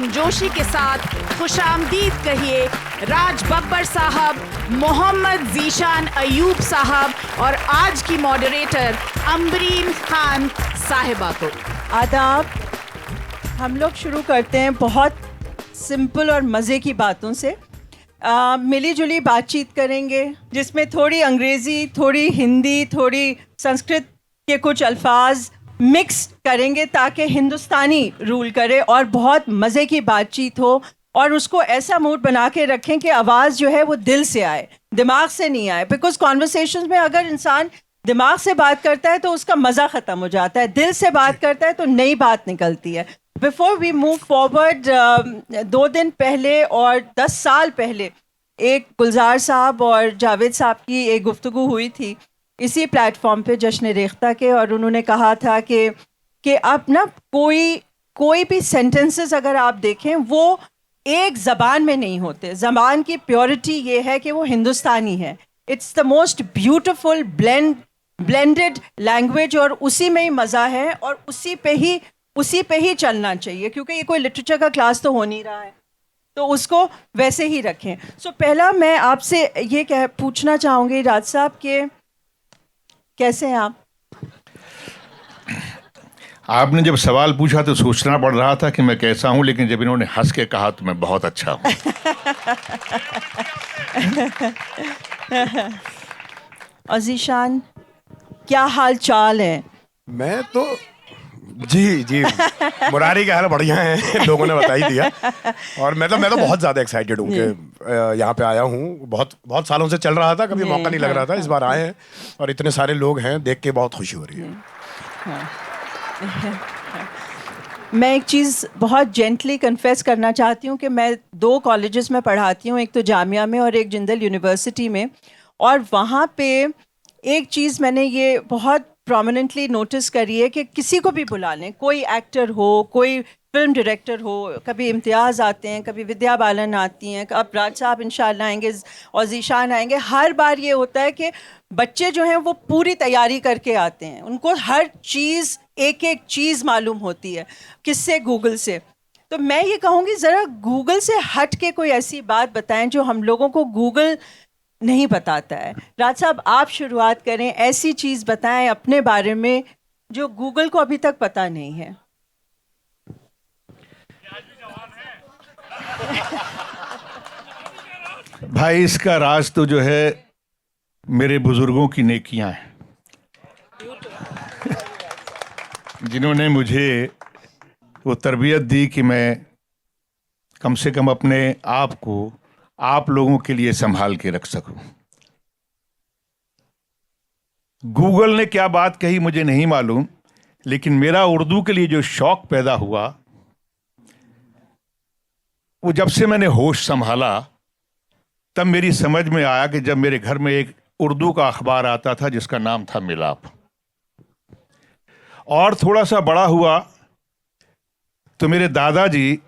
गर्मजोशी के साथ खुशामदीद कहिए राज बब्बर साहब, मोहम्मद जीशान अयूब साहब और आज की मॉडरेटर अम्बरीन खान साहिबा को। आदाब। हम लोग शुरू करते हैं बहुत सिंपल और मज़े की बातों से। मिली जुली बातचीत करेंगे जिसमें थोड़ी अंग्रेज़ी, थोड़ी हिंदी, थोड़ी संस्कृत के कुछ अल्फाज मिक्स करेंगे ताकि हिंदुस्तानी रूल करे और बहुत मज़े की बातचीत हो और उसको ऐसा मूड बना के रखें कि आवाज़ जो है वो दिल से आए, दिमाग से नहीं आए। बिकॉज कॉन्वर्सेशंस में अगर इंसान दिमाग से बात करता है तो उसका मज़ा ख़त्म हो जाता है, दिल से बात करता है तो नई बात निकलती है। बिफोर वी मूव फॉरवर्ड, 2 दिन पहले और 10 साल पहले एक गुलजार साहब और जावेद साहब की एक गुफ्तगू हुई थी इसी प्लेटफॉर्म पे जश्न रेख्ता के, और उन्होंने कहा था कि आप ना कोई भी सेंटेंसेस अगर आप देखें वो एक ज़बान में नहीं होते। ज़बान की प्योरिटी ये है कि वो हिंदुस्तानी है। It's the most beautiful blended language और उसी में ही मज़ा है और उसी पे ही चलना चाहिए, क्योंकि ये कोई लिटरेचर का क्लास तो हो नहीं रहा है, तो उसको वैसे ही रखें। सो पहला मैं आपसे ये पूछना चाहूँगी राज साहब के कैसे हैं आप? आपने जब सवाल पूछा तो सोचना पड़ रहा था कि मैं कैसा हूं, लेकिन जब इन्होंने हंस के कहा तो मैं बहुत अच्छा हूं। और ज़ीशान, क्या हाल चाल है? मैं तो जी मुरारी का हाल बढ़िया है, लोगों ने बता ही दिया। और मैं तो बहुत ज़्यादा एक्साइटेड हूँ कि यहाँ पे आया हूँ। बहुत सालों से चल रहा था, कभी मौका नहीं लग रहा था। इस बार आए हैं और इतने सारे लोग हैं, देख के बहुत खुशी हो रही है। मैं एक चीज़ बहुत जेंटली कन्फेस करना चाहती हूँ कि मैं 2 कॉलेजेस में पढ़ाती हूँ, एक तो जामिया में और एक जिंदल यूनिवर्सिटी में। और वहाँ पे एक चीज़ मैंने ये बहुत प्रोमिनेंटली नोटिस करी है कि किसी को भी बुला लें, कोई एक्टर हो, कोई फिल्म डायरेक्टर हो, कभी इम्तियाज़ आते हैं, कभी विद्या बालन आती हैं, अब राज साहब इंशाल्लाह आएंगे और ज़ीशान आएंगे। हर बार ये होता है कि बच्चे जो हैं वो पूरी तैयारी करके आते हैं, उनको हर चीज़ एक चीज़ मालूम होती है, किससे? गूगल से। तो मैं ये कहूँगी ज़रा गूगल से हट के कोई ऐसी बात बताएं जो हम लोगों को गूगल नहीं बताता है। राज साहब आप शुरुआत करें, ऐसी चीज़ बताएं अपने बारे में जो गूगल को अभी तक पता नहीं है। भाई इसका राज तो जो है मेरे बुजुर्गों की नेकियां हैं, जिन्होंने मुझे वो तरबियत दी कि मैं कम से कम अपने आप को आप लोगों के लिए संभाल के रख सकूं। गूगल ने क्या बात कही मुझे नहीं मालूम, लेकिन मेरा उर्दू के लिए जो शौक पैदा हुआ वो जब से मैंने होश संभाला तब मेरी समझ में आया कि जब मेरे घर में एक उर्दू का अखबार आता था जिसका नाम था मिलाप, और थोड़ा सा बड़ा हुआ तो मेरे दादाजी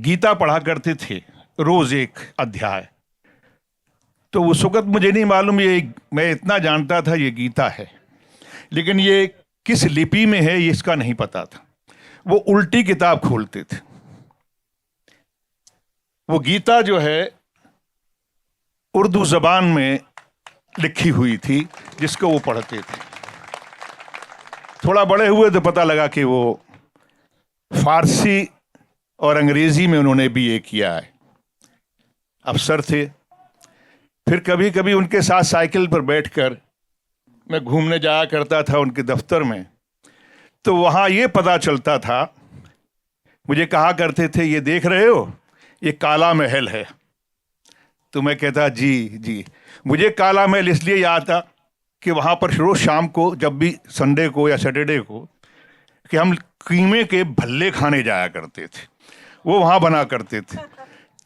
गीता पढ़ा करते थे रोज एक अध्याय। तो उस वक्त मुझे नहीं मालूम, ये मैं इतना जानता था ये गीता है, लेकिन ये किस लिपि में है ये इसका नहीं पता था। वो उल्टी किताब खोलते थे। वो गीता जो है उर्दू जबान में लिखी हुई थी जिसको वो पढ़ते थे। थोड़ा बड़े हुए तो पता लगा कि वो फारसी और अंग्रेजी में उन्होंने बीए किया है, अफसर थे। फिर कभी कभी उनके साथ साइकिल पर बैठकर मैं घूमने जाया करता था उनके दफ्तर में, तो वहाँ ये पता चलता था, मुझे कहा करते थे ये देख रहे हो ये काला महल है। तो मैं कहता जी। मुझे काला महल इसलिए याद था कि वहाँ पर रोज शाम को जब भी संडे को या सैटरडे को कि हम कीमे के भल्ले खाने जाया करते थे, वो वहाँ बना करते थे।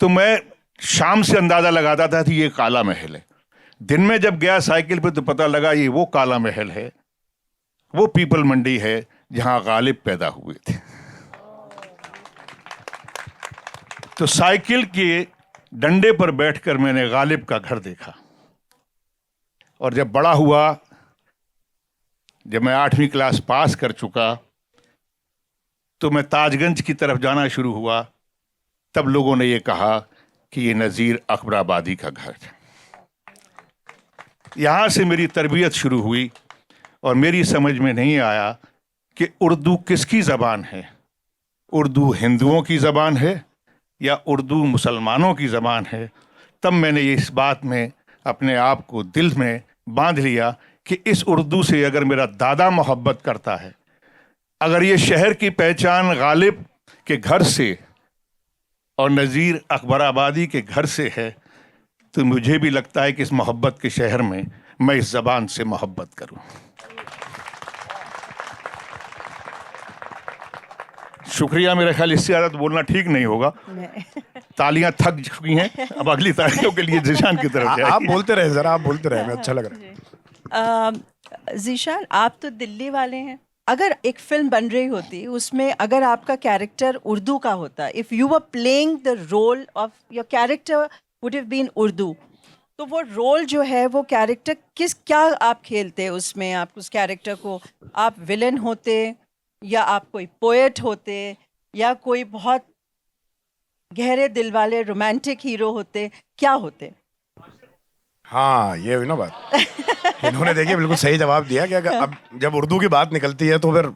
तो मैं शाम से अंदाज़ा लगाता था कि ये काला महल है। दिन में जब गया साइकिल पे तो पता लगा ये वो काला महल है, वो पीपल मंडी है जहाँ गालिब पैदा हुए थे। तो साइकिल के डंडे पर बैठकर मैंने गालिब का घर देखा। और जब बड़ा हुआ, जब मैं 8वीं क्लास पास कर चुका, तो मैं ताजगंज की तरफ जाना शुरू हुआ तब लोगों ने ये कहा कि ये नज़ीर अकबराबादी का घर है। यहाँ से मेरी तरबियत शुरू हुई और मेरी समझ में नहीं आया कि उर्दू किसकी ज़बान है, उर्दू हिंदुओं की ज़बान है या उर्दू मुसलमानों की ज़बान है। तब मैंने इस बात में अपने आप को दिल में बांध लिया कि इस उर्दू से अगर मेरा दादा मोहब्बत करता है, अगर ये शहर की पहचान गालिब के घर से और नज़ीर अकबराबादी के घर से है, तो मुझे भी लगता है कि इस मोहब्बत के शहर में मैं इस ज़बान से मोहब्बत करूं। शुक्रिया। मेरा ख्याल इससे ज़्यादा तो बोलना ठीक नहीं होगा। तालियां थक चुकी हैं, अब अगली तालियों के लिए ज़ीशान की तरफ जाइए। आप बोलते रहे जरा, आप बोलते रहे, हमें अच्छा लग रहा है। ज़ीशान, आप तो दिल्ली वाले हैं, अगर एक फिल्म बन रही होती उसमें अगर आपका कैरेक्टर उर्दू का होता, if you were playing the role of your character would have been Urdu, तो वो रोल जो है, वो कैरेक्टर क्या आप खेलते उसमें? आप उस कैरेक्टर को, आप विलन होते या आप कोई पोएट होते या कोई बहुत गहरे दिल वाले रोमांटिक हीरो होते, क्या होते? हाँ, ये हुई ना बात। इन्होंने देखिए बिल्कुल सही जवाब दिया कि अब जब उर्दू की बात निकलती है तो फिर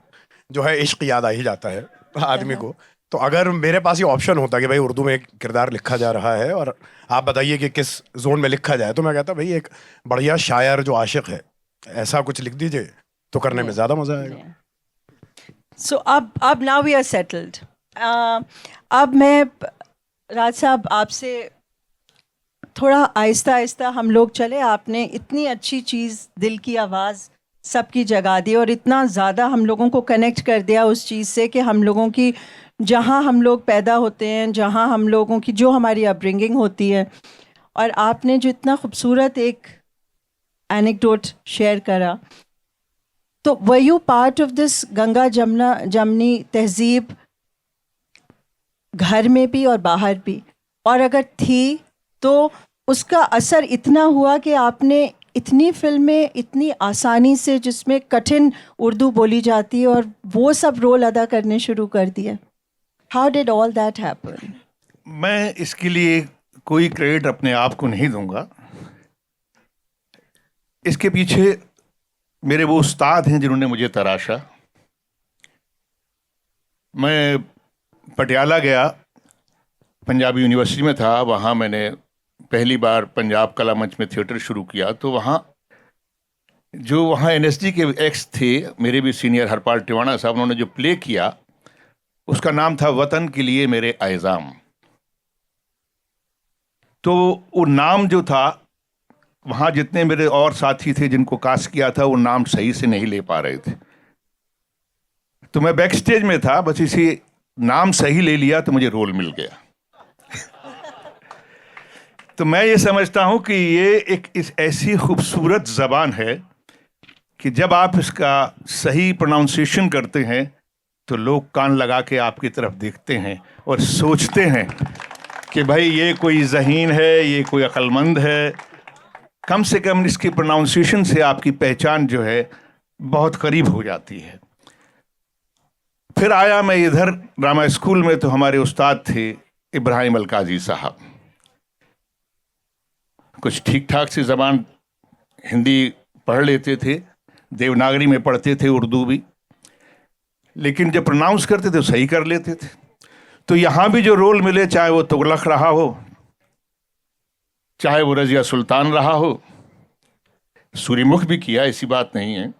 जो है इश्क याद आ ही जाता है आदमी को। तो अगर मेरे पास ये ऑप्शन होता कि भाई उर्दू में एक किरदार लिखा जा रहा है और आप बताइए कि किस जोन में लिखा जाए, तो मैं कहता भाई एक बढ़िया शायर जो आशिक है ऐसा कुछ लिख दीजिए तो करने में ज़्यादा मज़ा आएगा। सो अब नाउ वी आर सेटल्ड। अब मैं राज साहब आपसे थोड़ा आहिस्ता आहिस्ता हम लोग चले। आपने इतनी अच्छी चीज़, दिल की आवाज़ सबकी जगा दी और इतना ज़्यादा हम लोगों को कनेक्ट कर दिया उस चीज़ से कि हम लोगों की, जहाँ हम लोग पैदा होते हैं, जहाँ हम लोगों की जो हमारी अपब्रिंगिंग होती है, और आपने जो इतना खूबसूरत एक एनेक्डोट शेयर करा, तो were you part of this Ganga Jamuna जमनी तहजीब घर में भी और बाहर भी? और अगर थी तो उसका असर इतना हुआ कि आपने इतनी फिल्में इतनी आसानी से, जिसमें कठिन उर्दू बोली जाती है, और वो सब रोल अदा करने शुरू कर दिए। How did all that happen? मैं इसके लिए कोई क्रेडिट अपने आप को नहीं दूंगा। इसके पीछे मेरे वो उस्ताद हैं जिन्होंने मुझे तराशा। मैं पटियाला गया, पंजाबी यूनिवर्सिटी में था, वहाँ मैंने पहली बार पंजाब कला मंच में थिएटर शुरू किया। तो वहाँ एनएसडी के एक्स थे, मेरे भी सीनियर हरपाल टिवाणा साहब, उन्होंने जो प्ले किया उसका नाम था वतन के लिए मेरे आइज़ाम। तो वो नाम जो था, वहाँ जितने मेरे और साथी थे जिनको कास्ट किया था, वो नाम सही से नहीं ले पा रहे थे। तो मैं बैक स्टेज में था, बस इसी नाम सही ले लिया तो मुझे रोल मिल गया। तो मैं ये समझता हूँ कि ये इस ऐसी खूबसूरत ज़बान है कि जब आप इसका सही प्रोनाउंसिएशन करते हैं तो लोग कान लगा के आपकी तरफ देखते हैं और सोचते हैं कि भाई ये कोई ज़हीन है, ये कोई अक्लमंद है। कम से कम इसकी प्रोनाउंसिएशन से आपकी पहचान जो है बहुत करीब हो जाती है। फिर आया मैं इधर ड्रामा स्कूल में, तो हमारे उस्ताद थे इब्राहिम अलकाजी साहब। कुछ ठीक ठाक सी ज़बान हिंदी पढ़ लेते थे, देवनागरी में पढ़ते थे, उर्दू भी, लेकिन जब प्रोनाउंस करते थे सही कर लेते थे। तो यहाँ भी जो रोल मिले, चाहे वो तुगलक रहा हो, चाहे वो रज़िया सुल्तान रहा हो, सूर्यमुख भी किया, ऐसी बात नहीं है,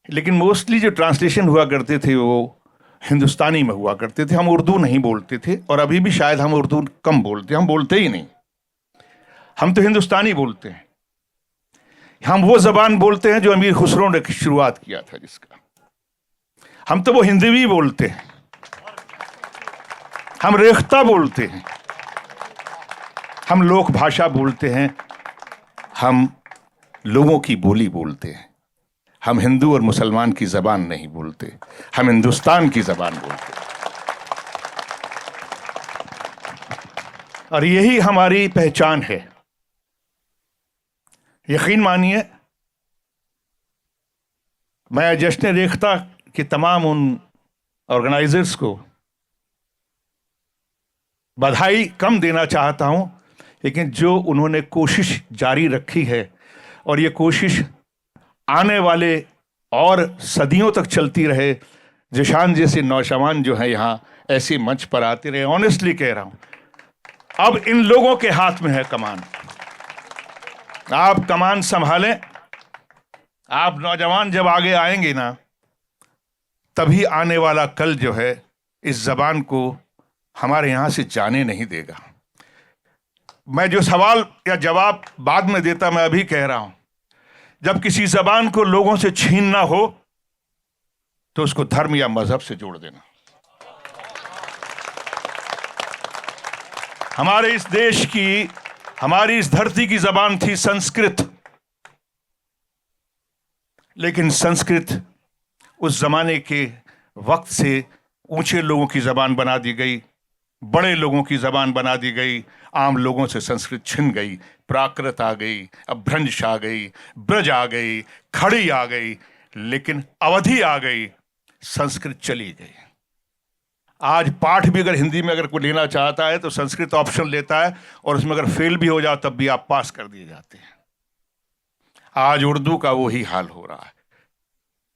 लेकिन मोस्टली जो ट्रांसलेशन हुआ करते थे वो हिंदुस्तानी में हुआ करते थे। हम उर्दू नहीं बोलते थे, और अभी भी शायद हम उर्दू कम बोलते, हम बोलते ही नहीं, हम तो हिंदुस्तानी बोलते हैं। हम वो ज़बान बोलते हैं जो अमीर खुसरो ने शुरुआत किया था जिसका। हम तो वो हिंदवी बोलते हैं, हम रेख्ता बोलते हैं, हम लोक भाषा बोलते हैं, हम लोगों की बोली बोलते हैं। हम हिंदू और मुसलमान की ज़बान नहीं बोलते, हम हिंदुस्तान की ज़बान बोलते हैं। और यही हमारी पहचान है। यकीन मानिए, मैं जश्न रेख्ता के तमाम उन ऑर्गेनाइजर्स को बधाई कम देना चाहता हूं, लेकिन जो उन्होंने कोशिश जारी रखी है और ये कोशिश आने वाले और सदियों तक चलती रहे। जिशान जैसे नौजवान जो है यहाँ ऐसे मंच पर आते रहे। ऑनेस्टली कह रहा हूं, अब इन लोगों के हाथ में है कमान। आप कमान संभालें। आप नौजवान जब आगे आएंगे ना, तभी आने वाला कल जो है इस जबान को हमारे यहां से जाने नहीं देगा। मैं जो सवाल या जवाब बाद में देता, मैं अभी कह रहा हूं, जब किसी जबान को लोगों से छीनना हो तो उसको धर्म या मजहब से जोड़ देना। हमारे इस देश की, हमारी इस धरती की जबान थी संस्कृत, लेकिन संस्कृत उस जमाने के वक्त से ऊंचे लोगों की जबान बना दी गई, बड़े लोगों की जबान बना दी गई। आम लोगों से संस्कृत छिन गई, प्राकृत आ गई, अपभ्रंश आ गई, ब्रज आ गई, खड़ी आ गई, लेकिन अवधि आ गई, संस्कृत चली गई। आज पाठ भी अगर हिंदी में अगर कोई लेना चाहता है तो संस्कृत ऑप्शन लेता है, और उसमें अगर फेल भी हो जाओ तब भी आप पास कर दिए जाते हैं। आज उर्दू का वही हाल हो रहा है।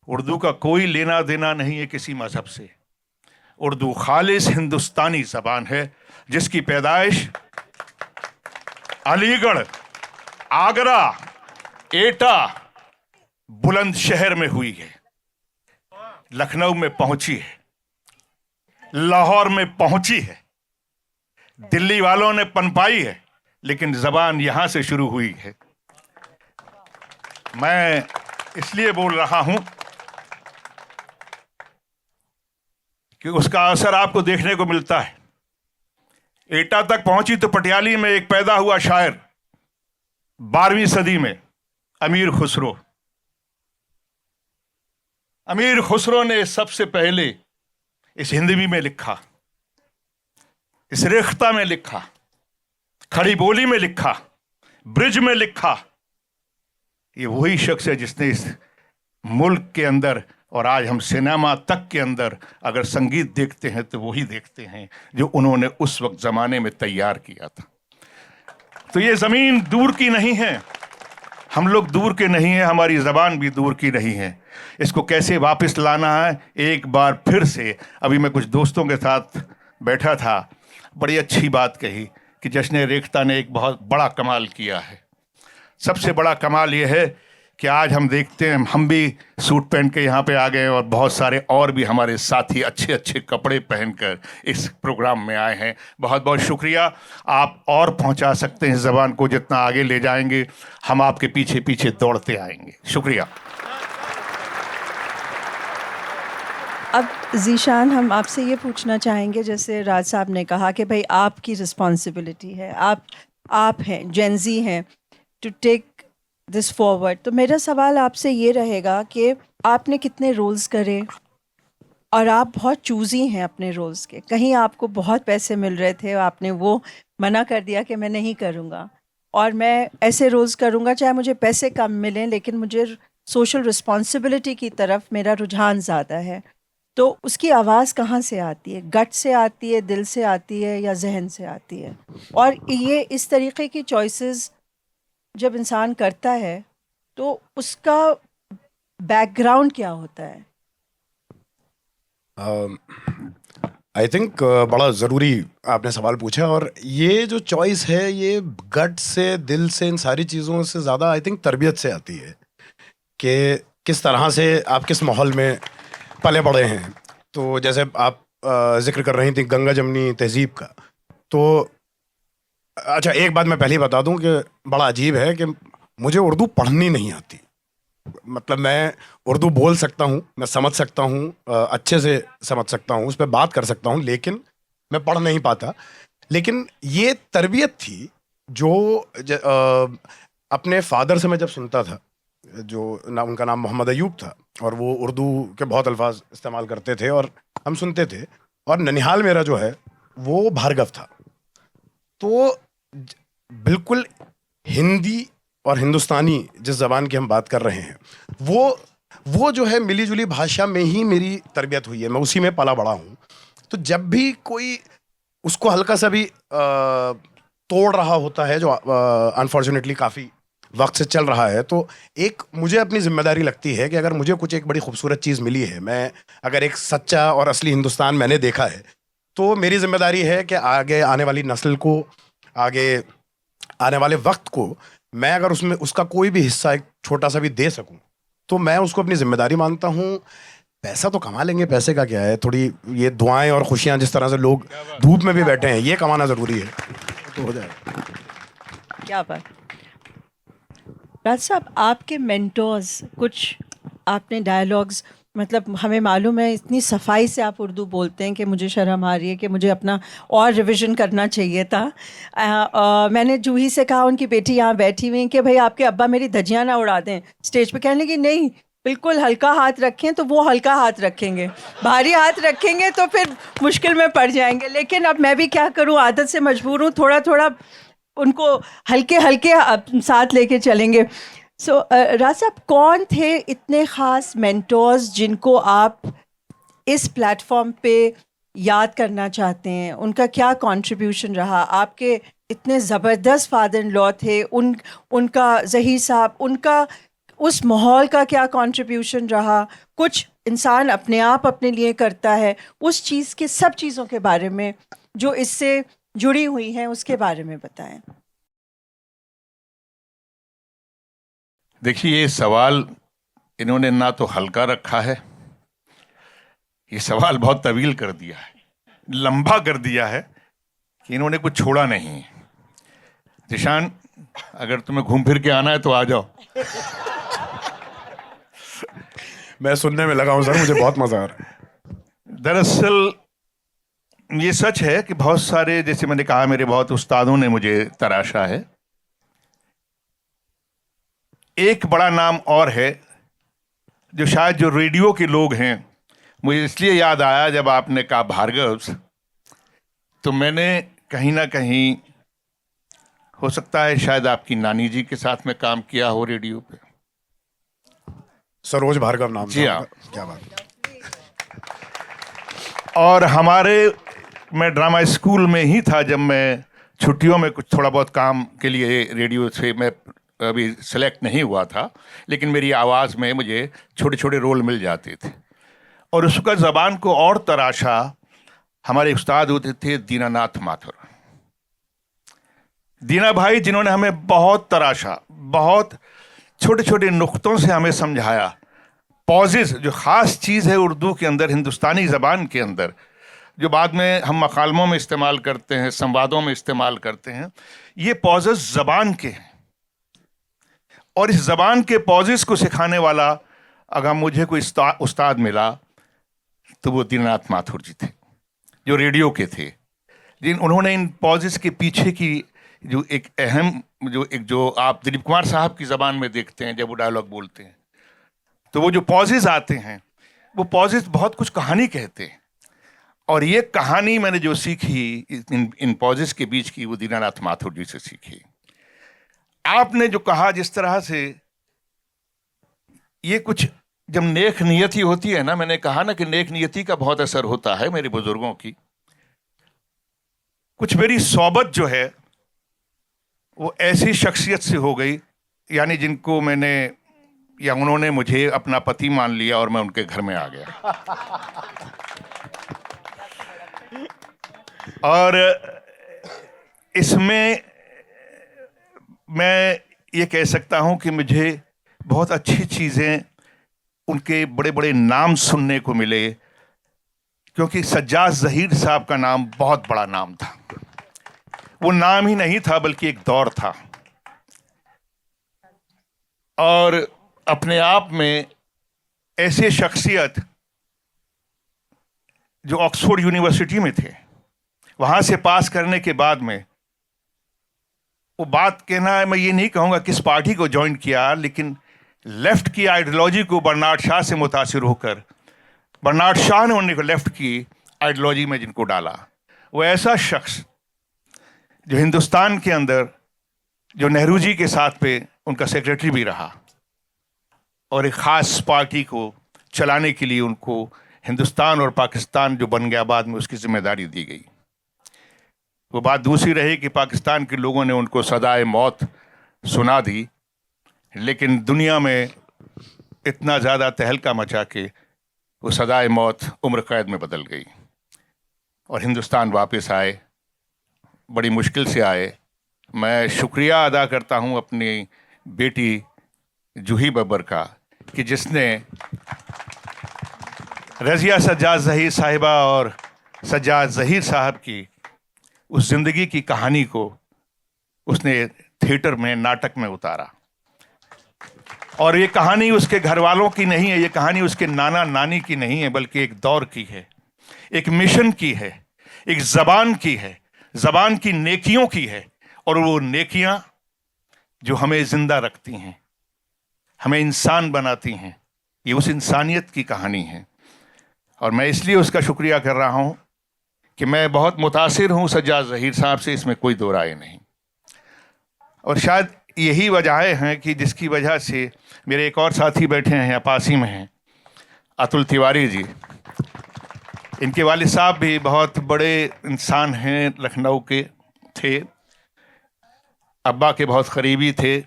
उर्दू का कोई लेना देना नहीं है किसी मजहब से। उर्दू खालिस हिंदुस्तानी जबान है, जिसकी पैदाइश अलीगढ़, आगरा, एटा, बुलंदशहर में हुई है, लखनऊ में पहुंची है, लाहौर में पहुंची है, दिल्ली वालों ने पनपाई है, लेकिन जबान यहां से शुरू हुई है। मैं इसलिए बोल रहा हूं कि उसका असर आपको देखने को मिलता है। एटा तक पहुंची तो पटियाली में एक पैदा हुआ शायर 12वीं सदी में, अमीर खुसरो। अमीर खुसरो ने सबसे पहले इस हिंदवी में लिखा, इस रेख्ता में लिखा, खड़ी बोली में लिखा, ब्रिज में लिखा। ये वही शख्स है जिसने इस मुल्क के अंदर, और आज हम सिनेमा तक के अंदर अगर संगीत देखते हैं तो वही देखते हैं जो उन्होंने उस वक्त ज़माने में तैयार किया था। तो ये ज़मीन दूर की नहीं है, हम लोग दूर के नहीं हैं, हमारी ज़बान भी दूर की नहीं है। इसको कैसे वापस लाना है, एक बार फिर से, अभी मैं कुछ दोस्तों के साथ बैठा था, बड़ी अच्छी बात कही कि जश्न रेख्ता ने एक बहुत बड़ा कमाल किया है। सबसे बड़ा कमाल यह है कि आज हम देखते हैं, हम भी सूट पहन के यहाँ पे आ गए और बहुत सारे और भी हमारे साथी अच्छे अच्छे कपड़े पहनकर इस प्रोग्राम में आए हैं। बहुत बहुत शुक्रिया। आप और पहुँचा सकते हैं इस ज़बान को, जितना आगे ले जाएंगे हम आपके पीछे पीछे दौड़ते आएंगे। शुक्रिया। अब ज़ीशान, हम आपसे ये पूछना चाहेंगे, जैसे राज साहब ने कहा कि भाई आपकी रिस्पॉन्सिबिलिटी है, आप हैं, जेनजी हैं, टू टेक दिस फॉरवर्ड। तो मेरा सवाल आपसे ये रहेगा कि आपने कितने रोल्स करे, और आप बहुत चूज़ी हैं अपने रोल्स के। कहीं आपको बहुत पैसे मिल रहे थे, आपने वो मना कर दिया कि मैं नहीं करूँगा, और मैं ऐसे रोल्स करूँगा चाहे मुझे पैसे कम मिलें, लेकिन मुझे सोशल रिस्पॉन्सिबिलिटी की तरफ मेरा रुझान ज़्यादा है। तो उसकी आवाज़ कहाँ से आती है? गट से आती है, दिल से आती है, या जहन से आती है? और ये इस तरीके की चॉइसेस जब इंसान करता है तो उसका बैकग्राउंड क्या होता है? आई थिंक बड़ा ज़रूरी आपने सवाल पूछा, और ये जो चॉइस है ये गट से, दिल से, इन सारी चीज़ों से ज़्यादा आई थिंक तरबियत से आती है कि किस तरह से आप किस माहौल में पले बड़े हैं। तो जैसे आप जिक्र कर रही थी गंगा जमनी तहजीब का, तो अच्छा एक बात मैं पहले ही बता दूं कि बड़ा अजीब है कि मुझे उर्दू पढ़नी नहीं आती। मतलब मैं उर्दू बोल सकता हूँ, मैं समझ सकता हूँ, अच्छे से समझ सकता हूँ, उस पर बात कर सकता हूँ, लेकिन मैं पढ़ नहीं पाता। लेकिन ये तरबियत थी जो अपने फादर से मैं जब सुनता था, जो उनका नाम मोहम्मद अयूब था, और वो उर्दू के बहुत अल्फाज इस्तेमाल करते थे और हम सुनते थे। और ननिहाल मेरा जो है वो भार्गव था, तो बिल्कुल हिंदी और हिंदुस्तानी जिस ज़बान की हम बात कर रहे हैं वो जो है मिली जुली भाषा में ही मेरी तरबियत हुई है, मैं उसी में पला बड़ा हूँ। तो जब भी कोई उसको हल्का सा भी तोड़ रहा होता है, जो अनफॉर्चुनेटली काफ़ी वक्त से चल रहा है। तो एक मुझे अपनी जिम्मेदारी लगती है कि अगर मुझे कुछ एक बड़ी खूबसूरत चीज़ मिली है, मैं अगर एक सच्चा और असली हिंदुस्तान मैंने देखा है, तो मेरी जिम्मेदारी है कि आगे आने वाली नस्ल को, आगे आने वाले वक्त को मैं अगर उसमें उसका कोई भी हिस्सा एक छोटा सा भी दे सकूं, तो मैं उसको अपनी जिम्मेदारी मानता हूं। पैसा तो कमा लेंगे, पैसे का क्या है, थोड़ी ये दुआएं और खुशियां जिस तरह से लोग धूप में भी बैठे हैं, ये कमाना ज़रूरी है, तो हो जाएगा। क्या बात। राज साहब, आपके मेंटोर्स, कुछ आपने डायलॉग्स, मतलब हमें मालूम है इतनी सफाई से आप उर्दू बोलते हैं कि मुझे शर्म आ रही है कि मुझे अपना और रिवीजन करना चाहिए था। मैंने जूही से कहा, उनकी बेटी यहाँ बैठी हुई, कि भाई आपके अब्बा मेरी धज्जियाँ ना उड़ा दें स्टेज पे। कहने लगी नहीं, बिल्कुल हल्का हाथ रखें, तो वो हल्का हाथ रखेंगे, भारी हाथ रखेंगे तो फिर मुश्किल में पड़ जाएंगे। लेकिन अब मैं भी क्या करूँ, आदत से मजबूर हूँ, थोड़ा थोड़ा उनको हल्के हल्के साथ लेके चलेंगे। सो राज साहब, कौन थे इतने ख़ास मेंटोर्स जिनको आप इस प्लेटफॉर्म पे याद करना चाहते हैं? उनका क्या कंट्रीब्यूशन रहा? आपके इतने ज़बरदस्त फादर इन लॉ थे, उनका ज़हीर साहब, उनका उस माहौल का क्या कंट्रीब्यूशन रहा? कुछ इंसान अपने आप अपने लिए करता है, उस चीज़ के, सब चीज़ों के बारे में जो इससे जुड़ी हुई हैं, उसके बारे में बताएं। देखिए, ये सवाल इन्होंने ना तो हल्का रखा है, ये सवाल बहुत तवील कर दिया है, लंबा कर दिया है कि इन्होंने कुछ छोड़ा नहीं। जिशान, अगर तुम्हें घूम फिर के आना है तो आ जाओ। मैं सुनने में लगा हूं सर, मुझे बहुत मजा आ रहा है। दरअसल ये सच है कि बहुत सारे, जैसे मैंने कहा, मेरे बहुत उस्तादों ने मुझे तराशा है। एक बड़ा नाम और है जो शायद जो रेडियो के लोग हैं, मुझे इसलिए याद आया जब आपने कहा भार्गव, तो मैंने कहीं ना कहीं, हो सकता है शायद आपकी नानी जी के साथ में काम किया हो रेडियो पे। सरोज भार्गव नाम जी हाँ। क्या बात। और मैं ड्रामा स्कूल में ही था जब मैं छुट्टियों में कुछ थोड़ा बहुत काम के लिए रेडियो से, मैं अभी सेलेक्ट नहीं हुआ था, लेकिन मेरी आवाज़ में मुझे छोटे छोटे रोल मिल जाते थे। और उसका ज़बान को और तराशा हमारे उस्ताद होते थे दीनानाथ माथुर, दीना भाई, जिन्होंने हमें बहुत तराशा, बहुत छोटे छोटे नुक्तों से हमें समझाया। पॉजेस जो ख़ास चीज़ है उर्दू के अंदर, हिंदुस्तानी ज़बान के अंदर, जो बाद में हम मकालमों में इस्तेमाल करते हैं, संवादों में इस्तेमाल करते हैं, ये पॉजेस ज़बान के हैं। और इस ज़बान के पॉजेस को सिखाने वाला अगर मुझे कोई उस्ताद मिला तो वो दीनानाथ माथुर जी थे, जो रेडियो के थे, उन्होंने इन पॉजेस के पीछे की जो एक अहम, जो आप दिलीप कुमार साहब की ज़बान में देखते हैं जब वो डायलॉग बोलते हैं, तो वो जो पॉजेस आते हैं, वो पॉजेस बहुत कुछ कहानी कहते हैं। और ये कहानी मैंने जो सीखी इन पॉजेस के बीच की, वो दीनानाथ माथुर जी से सीखी। आपने जो कहा, जिस तरह से ये कुछ जब नेक नियति होती है ना, मैंने कहा ना कि नेक नियति का बहुत असर होता है मेरे बुजुर्गों की। कुछ मेरी सोबत जो है वो ऐसी शख्सियत से हो गई, यानी जिनको मैंने, या उन्होंने मुझे अपना पति मान लिया और मैं उनके घर में आ गया। और इसमें मैं ये कह सकता हूं कि मुझे बहुत अच्छी चीज़ें, उनके बड़े बड़े नाम सुनने को मिले, क्योंकि सज्जाद ज़हीर साहब का नाम बहुत बड़ा नाम था। वो नाम ही नहीं था बल्कि एक दौर था, और अपने आप में ऐसे शख्सियत जो ऑक्सफोर्ड यूनिवर्सिटी में थे, वहाँ से पास करने के बाद में वो बात कहना है, मैं ये नहीं कहूँगा किस पार्टी को ज्वाइन किया, लेकिन लेफ्ट की आइडियोलॉजी को बर्नार्ड शाह से मुतासिर होकर, बर्नार्ड शाह ने उन्हें लेफ्ट की आइडियोलॉजी में जिनको डाला, वो ऐसा शख्स जो हिंदुस्तान के अंदर, जो नेहरू जी के साथ पे उनका सेक्रेटरी भी रहा, और एक ख़ास पार्टी को चलाने के लिए उनको हिंदुस्तान और पाकिस्तान जो बन गया बाद में, उसकी जिम्मेदारी दी गई। वो बात दूसरी रही कि पाकिस्तान के लोगों ने उनको सजाए मौत सुना दी, लेकिन दुनिया में इतना ज़्यादा तहलका मचा के वो सजाए मौत उम्र कैद में बदल गई और हिंदुस्तान वापस आए, बड़ी मुश्किल से आए। मैं शुक्रिया अदा करता हूँ अपनी बेटी जूही बब्बर का कि जिसने रज़िया सज्जाद ज़हीर साहिबा और सज्जाद ज़हीर साहब की उस ज़िंदगी की कहानी को उसने थिएटर में, नाटक में उतारा। और ये कहानी उसके घर वालों की नहीं है, ये कहानी उसके नाना नानी की नहीं है, बल्कि एक दौर की है, एक मिशन की है, एक ज़बान की है, ज़बान की नेकियों की है। और वो नेकियां जो हमें ज़िंदा रखती हैं, हमें इंसान बनाती हैं, ये उस इंसानियत की कहानी है। और मैं इसलिए उसका शुक्रिया कर रहा हूँ कि मैं बहुत मुतासिर हूँ सज्जाद ज़हीर साहब से, इसमें कोई दो राय नहीं। और शायद यही वजहें हैं कि जिसकी वजह से मेरे एक और साथी बैठे हैं, अपासी में हैं, अतुल तिवारी जी। इनके वालिद साहब भी बहुत बड़े इंसान हैं, लखनऊ के थे, अब्बा के बहुत करीबी थे।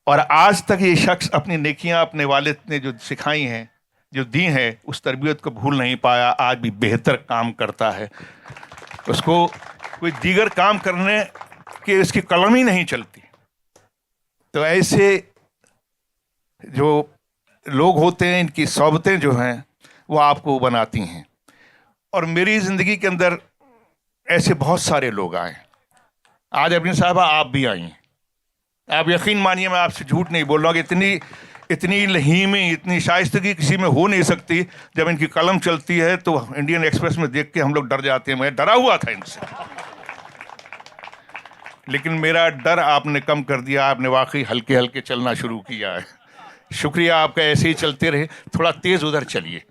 और आज तक ये शख्स अपनी नेकियां अपने वालिद ने जो सिखाई हैं, जो दी हैं, उस तरबियत को भूल नहीं पाया। आज भी बेहतर काम करता है, उसको कोई दीगर काम करने के उसकी कलम ही नहीं चलती। तो ऐसे जो लोग होते हैं, इनकी सोबतें जो हैं वो आपको बनाती हैं। और मेरी ज़िंदगी के अंदर ऐसे बहुत सारे लोग आए। आज अपनी साहबा आप भी आई हैं। आप यकीन मानिए, मैं आपसे झूठ नहीं बोल रहा हूँ कि इतनी लहीमी, इतनी शाइस्तगी किसी में हो नहीं सकती। जब इनकी कलम चलती है तो इंडियन एक्सप्रेस में देख के हम लोग डर जाते हैं। मैं डरा हुआ था इनसे, लेकिन मेरा डर आपने कम कर दिया। आपने वाकई हल्के हल्के चलना शुरू किया है। शुक्रिया आपका, ऐसे ही चलते रहे। थोड़ा तेज उधर चलिए।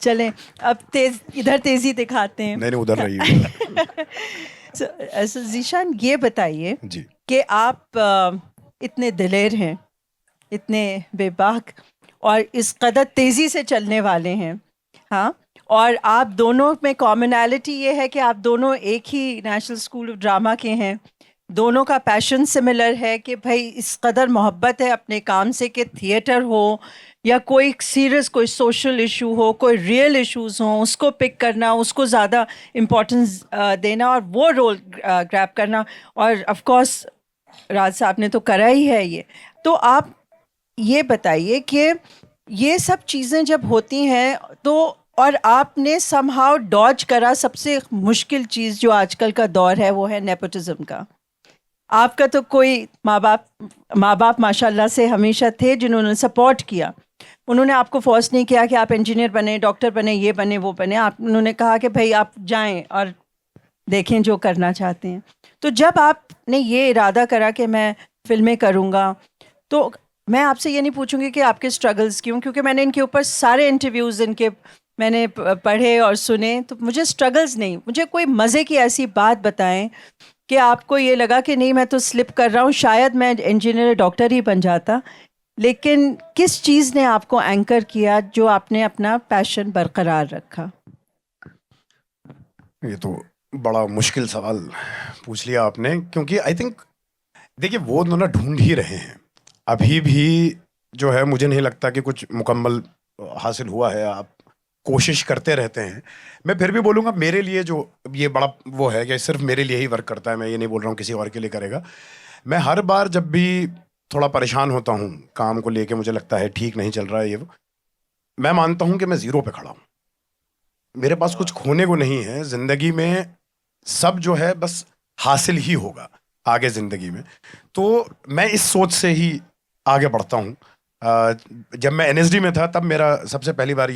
चलें, अब इधर तेजी दिखाते हैं। नहीं उधर रहिए। ज़ीशान, ये बताइए जी कि आप इतने दिलेर हैं, इतने बेबाक और इस कदर तेज़ी से चलने वाले हैं, हाँ, और आप दोनों में कॉमनैलिटी ये है कि आप दोनों एक ही नेशनल स्कूल ऑफ ड्रामा के हैं। दोनों का पैशन सिमिलर है कि भाई इस कदर मोहब्बत है अपने काम से कि थिएटर हो या कोई सीरियस कोई सोशल इशू हो, कोई रियल इश्यूज हो, उसको पिक करना, उसको ज़्यादा इम्पोर्टेंस देना और वो रोल ग्रैब करना। और ऑफ कोर्स राज साहब ने तो करा ही है ये। तो आप ये बताइए कि ये सब चीज़ें जब होती हैं तो, और आपने समहाउ डॉज करा सबसे मुश्किल चीज़ जो आजकल का दौर है, वो है नेपोटिज्म का। आपका तो कोई माँ बाप माशाल्लाह से हमेशा थे जिन्होंने सपोर्ट किया। उन्होंने आपको फोर्स नहीं किया कि आप इंजीनियर बने, डॉक्टर बने, ये बने, वो बने। उन्होंने कहा कि भाई आप जाएं और देखें जो करना चाहते हैं। तो जब आपने ये इरादा करा कि मैं फिल्में करूँगा, तो मैं आपसे ये नहीं पूछूंगी कि आपके स्ट्रगल्स क्यों, क्योंकि मैंने इनके ऊपर सारे इंटरव्यूज़ इनके मैंने पढ़े और सुने, तो मुझे स्ट्रगल्स नहीं, मुझे कोई मज़े की ऐसी बात बताएं कि आपको ये लगा कि नहीं मैं तो स्लिप कर रहा हूँ, शायद मैं इंजीनियर डॉक्टर ही बन जाता। लेकिन किस चीज़ ने आपको एंकर किया जो आपने अपना पैशन बरकरार रखा? ये तो बड़ा मुश्किल सवाल पूछ लिया आपने, क्योंकि आई थिंक देखिए वो दोनों ढूंढ ही रहे हैं अभी भी। जो है मुझे नहीं लगता कि कुछ मुकम्मल हासिल हुआ है। आप कोशिश करते रहते हैं। मैं फिर भी बोलूँगा मेरे लिए जो ये बड़ा वो है कि सिर्फ मेरे लिए ही वर्क करता है। मैं ये नहीं बोल रहा हूँ किसी और के लिए करेगा। मैं हर बार जब भी थोड़ा परेशान होता हूँ काम को लेके, मुझे लगता है ठीक नहीं चल रहा है ये वो, मैं मानता हूँ कि मैं ज़ीरो पे खड़ा हूँ। मेरे पास कुछ खोने को नहीं है ज़िंदगी में, सब जो है बस हासिल ही होगा आगे ज़िंदगी में। तो मैं इस सोच से ही आगे बढ़ता हूँ। जब मैं NSD में था तब मेरा सबसे पहली बार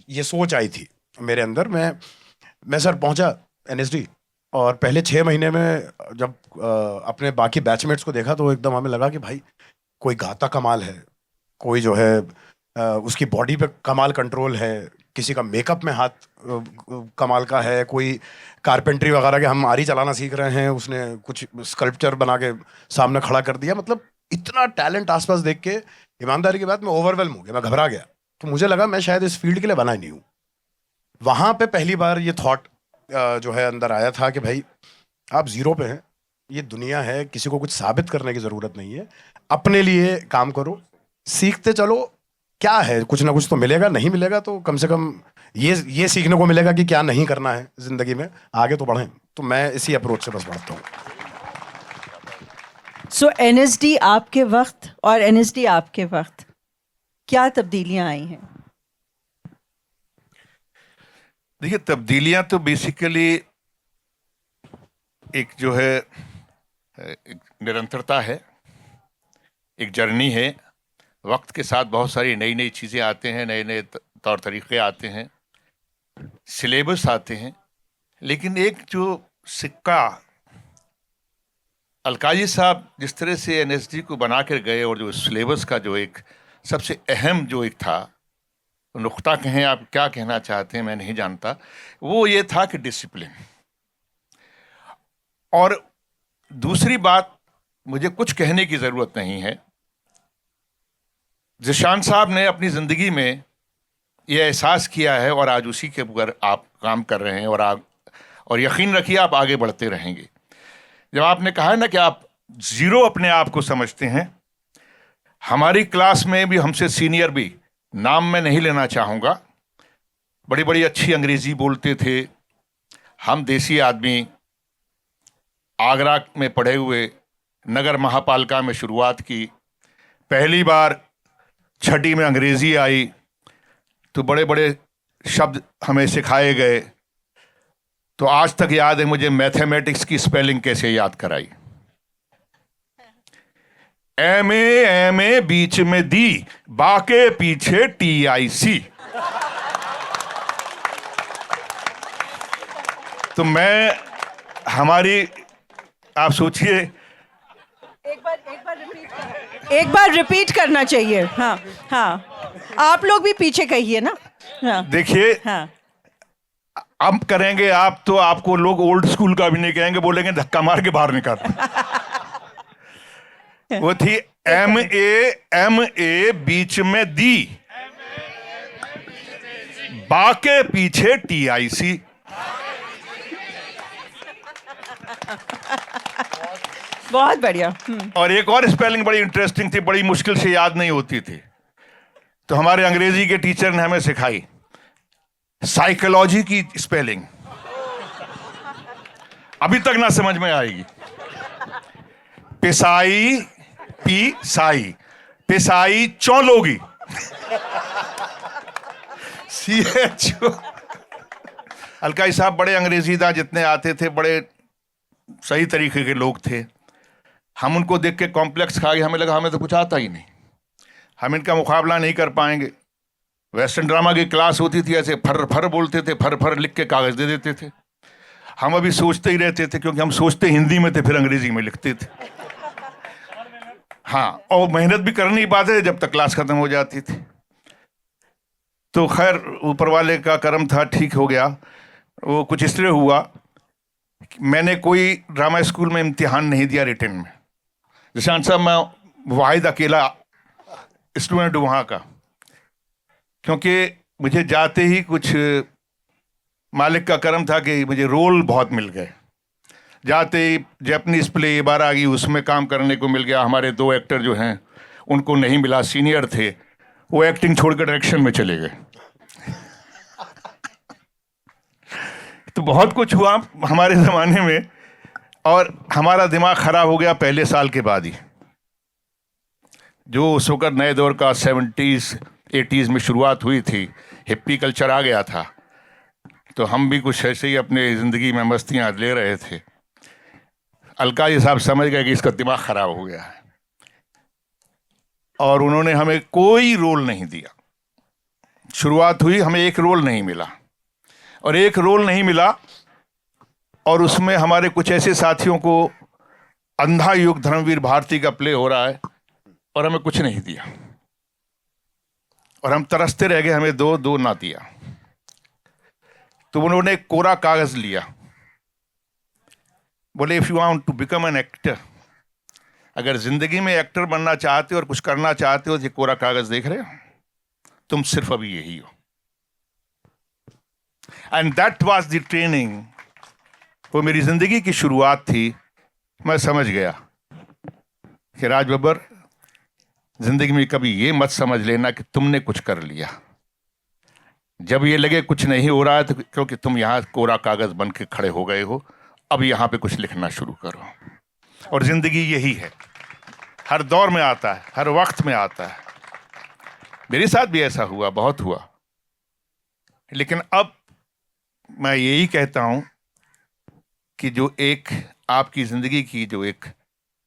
ये सोच आई थी मेरे अंदर। मैं सर पहुंचा NSD और पहले 6 महीने में जब अपने बाकी बैचमेट्स को देखा तो एकदम हमें लगा कि भाई कोई गाता कमाल है, कोई जो है उसकी बॉडी पे कमाल कंट्रोल है, किसी का मेकअप में हाथ कमाल का है, कोई कारपेंट्री वगैरह के हम आरी चलाना सीख रहे हैं, उसने कुछ स्कल्पचर बना के सामने खड़ा कर दिया। मतलब इतना टैलेंट आसपास देख के ईमानदारी की बात मैं ओवरवेल्म हो गया, मैं घबरा गया तो मुझे लगा मैं शायद इस फील्ड के लिए बना ही नहीं हूँ। वहाँ पे पहली बार ये थॉट जो है अंदर आया था कि भाई आप जीरो पे हैं, ये दुनिया है, किसी को कुछ साबित करने की ज़रूरत नहीं है, अपने लिए काम करो, सीखते चलो, क्या है कुछ ना कुछ तो मिलेगा, नहीं मिलेगा तो कम से कम ये सीखने को मिलेगा कि क्या नहीं करना है ज़िंदगी में, आगे तो बढ़ें। तो मैं इसी अप्रोच से बस बढ़ता हूँ। सो एनएसडी आपके वक्त और एनएसडी आपके वक्त क्या तब्दीलियां आई हैं? देखिए, तब्दीलियां तो बेसिकली एक जो है एक निरंतरता है, एक जर्नी है। वक्त के साथ बहुत सारी नई नई चीज़ें आते हैं, नए नए तौर तरीक़े आते हैं, सिलेबस आते हैं। लेकिन एक जो सिक्का अलकाजी साहब जिस तरह से एनएसडी को बना कर गए और जो सिलेबस का जो एक सबसे अहम जो एक था, नुक्ता कहें आप क्या कहना चाहते हैं मैं नहीं जानता, वो ये था कि डिसिप्लिन। और दूसरी बात, मुझे कुछ कहने की ज़रूरत नहीं है, ज़ीशान साहब ने अपनी ज़िंदगी में ये एहसास किया है और आज उसी के ऊपर आप काम कर रहे हैं और यकीन रखिए आप आगे बढ़ते रहेंगे। जब आपने कहा ना कि आप ज़ीरो अपने आप को समझते हैं, हमारी क्लास में भी हमसे सीनियर भी, नाम मैं नहीं लेना चाहूँगा, बड़ी बड़ी अच्छी अंग्रेज़ी बोलते थे। हम देसी आदमी, आगरा में पढ़े हुए, नगर महापालिका में शुरुआत की, पहली बार छठी में अंग्रेज़ी आई तो बड़े बड़े शब्द हमें सिखाए गए। तो आज तक याद है मुझे मैथमेटिक्स की स्पेलिंग कैसे याद कराई। एम ए बीच में दी, बाके पीछे TIC। तो मैं हमारी, आप सोचिए, एक बार रिपीट करना चाहिए। हाँ हाँ, आप लोग भी पीछे कहिए ना। हाँ, देखिए, हाँ, अब करेंगे आप तो आपको लोग ओल्ड स्कूल का भी नहीं कहेंगे, बोलेंगे धक्का मार के बाहर निकाल। वो थी MA बीच में दी, बाके पीछे TIC। बहुत बढ़िया। और एक और स्पेलिंग बड़ी इंटरेस्टिंग थी, बड़ी मुश्किल से याद नहीं होती थी, तो हमारे अंग्रेजी के टीचर ने हमें सिखाई साइकोलॉजी की स्पेलिंग। अभी तक ना समझ में आएगी। पिसाई, पिसाई, पिसाई चौलोगी, CHO। अलकाई साहब बड़े अंग्रेजीदां जितने आते थे, बड़े सही तरीके के लोग थे। हम उनको देख के कॉम्प्लेक्स खा गए, हमें लगा हमें तो कुछ आता ही नहीं, हम इनका मुकाबला नहीं कर पाएंगे। वेस्टर्न ड्रामा की क्लास होती थी, ऐसे फर फर बोलते थे, फर फर लिख के कागज दे देते थे। हम अभी सोचते ही रहते थे, क्योंकि हम सोचते हिंदी में थे फिर अंग्रेजी में लिखते थे। हाँ, और मेहनत भी कर नहीं पाते थे जब तक क्लास खत्म हो जाती थी। तो खैर ऊपर वाले का करम था, ठीक हो गया। वो कुछ इस तरह हुआ, मैंने कोई ड्रामा स्कूल में इम्तिहान नहीं दिया रिटन में। ज़ीशान साहब, मैं वाहिद अकेला स्टूडेंट हूँ वहाँ का, क्योंकि मुझे जाते ही कुछ मालिक का करम था कि मुझे रोल बहुत मिल गए। जाते ही जैपनीज प्ले ये बार आ गई, उसमें काम करने को मिल गया। हमारे 2 एक्टर जो हैं उनको नहीं मिला, सीनियर थे, वो एक्टिंग छोड़कर डायरेक्शन में चले गए। तो बहुत कुछ हुआ हमारे ज़माने में, और हमारा दिमाग ख़राब हो गया पहले साल के बाद ही। जो उस वक्त नए दौर का 70s 80s में शुरुआत हुई थी, हिप्पी कल्चर आ गया था, तो हम भी कुछ ऐसे ही अपने ज़िंदगी में मस्तियाँ ले रहे थे। अलकाजी साहब समझ गए कि इसका दिमाग ख़राब हो गया है, और उन्होंने हमें कोई रोल नहीं दिया। शुरुआत हुई, हमें एक रोल नहीं मिला, और एक रोल नहीं मिला, और उसमें हमारे कुछ ऐसे साथियों को अंधा युग धर्मवीर भारती का प्ले हो रहा है और हमें कुछ नहीं दिया, और हम तरसते रह गए, हमें दो ना दिया। तो उन्होंने एक कोरा कागज लिया, बोले if you want to become an actor, अगर जिंदगी में एक्टर बनना चाहते हो और कुछ करना चाहते हो तो ये कोरा कागज देख रहे हो, तुम सिर्फ अभी यही हो। And that was the training. वो मेरी जिंदगी की शुरुआत थी। मैं समझ गया कि राज बब्बर, जिंदगी में कभी ये मत समझ लेना कि तुमने कुछ कर लिया। जब ये लगे कुछ नहीं हो रहा है तो क्योंकि तुम यहां कोरा कागज बन के खड़े हो गए हो, अब यहां पे कुछ लिखना शुरू करो। और जिंदगी यही है, हर दौर में आता है, हर वक्त में आता है। मेरे साथ भी ऐसा हुआ, बहुत हुआ। लेकिन अब मैं यही कहता हूं कि जो एक आपकी जिंदगी की जो एक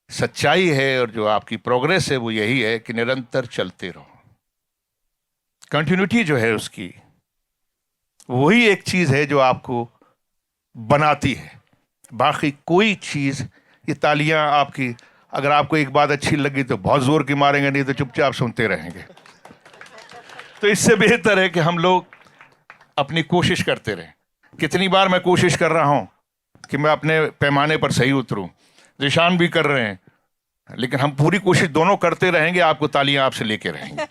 सच्चाई है और जो आपकी प्रोग्रेस है वो यही है कि निरंतर चलते रहो। कंटिन्यूटी जो है उसकी, वही एक चीज है जो आपको बनाती है। बाकी कोई चीज, ये तालियां आपकी, अगर आपको एक बात अच्छी लगी तो बहुत जोर की मारेंगे, नहीं तो चुपचाप सुनते रहेंगे। तो इससे बेहतर है कि हम लोग अपनी कोशिश करते रहें। कितनी बार मैं कोशिश कर रहा हूं कि मैं अपने पैमाने पर सही उतरूं, ज़ीशान भी कर रहे हैं, लेकिन हम पूरी कोशिश दोनों करते रहेंगे, आपको तालियां आपसे लेके रहेंगे।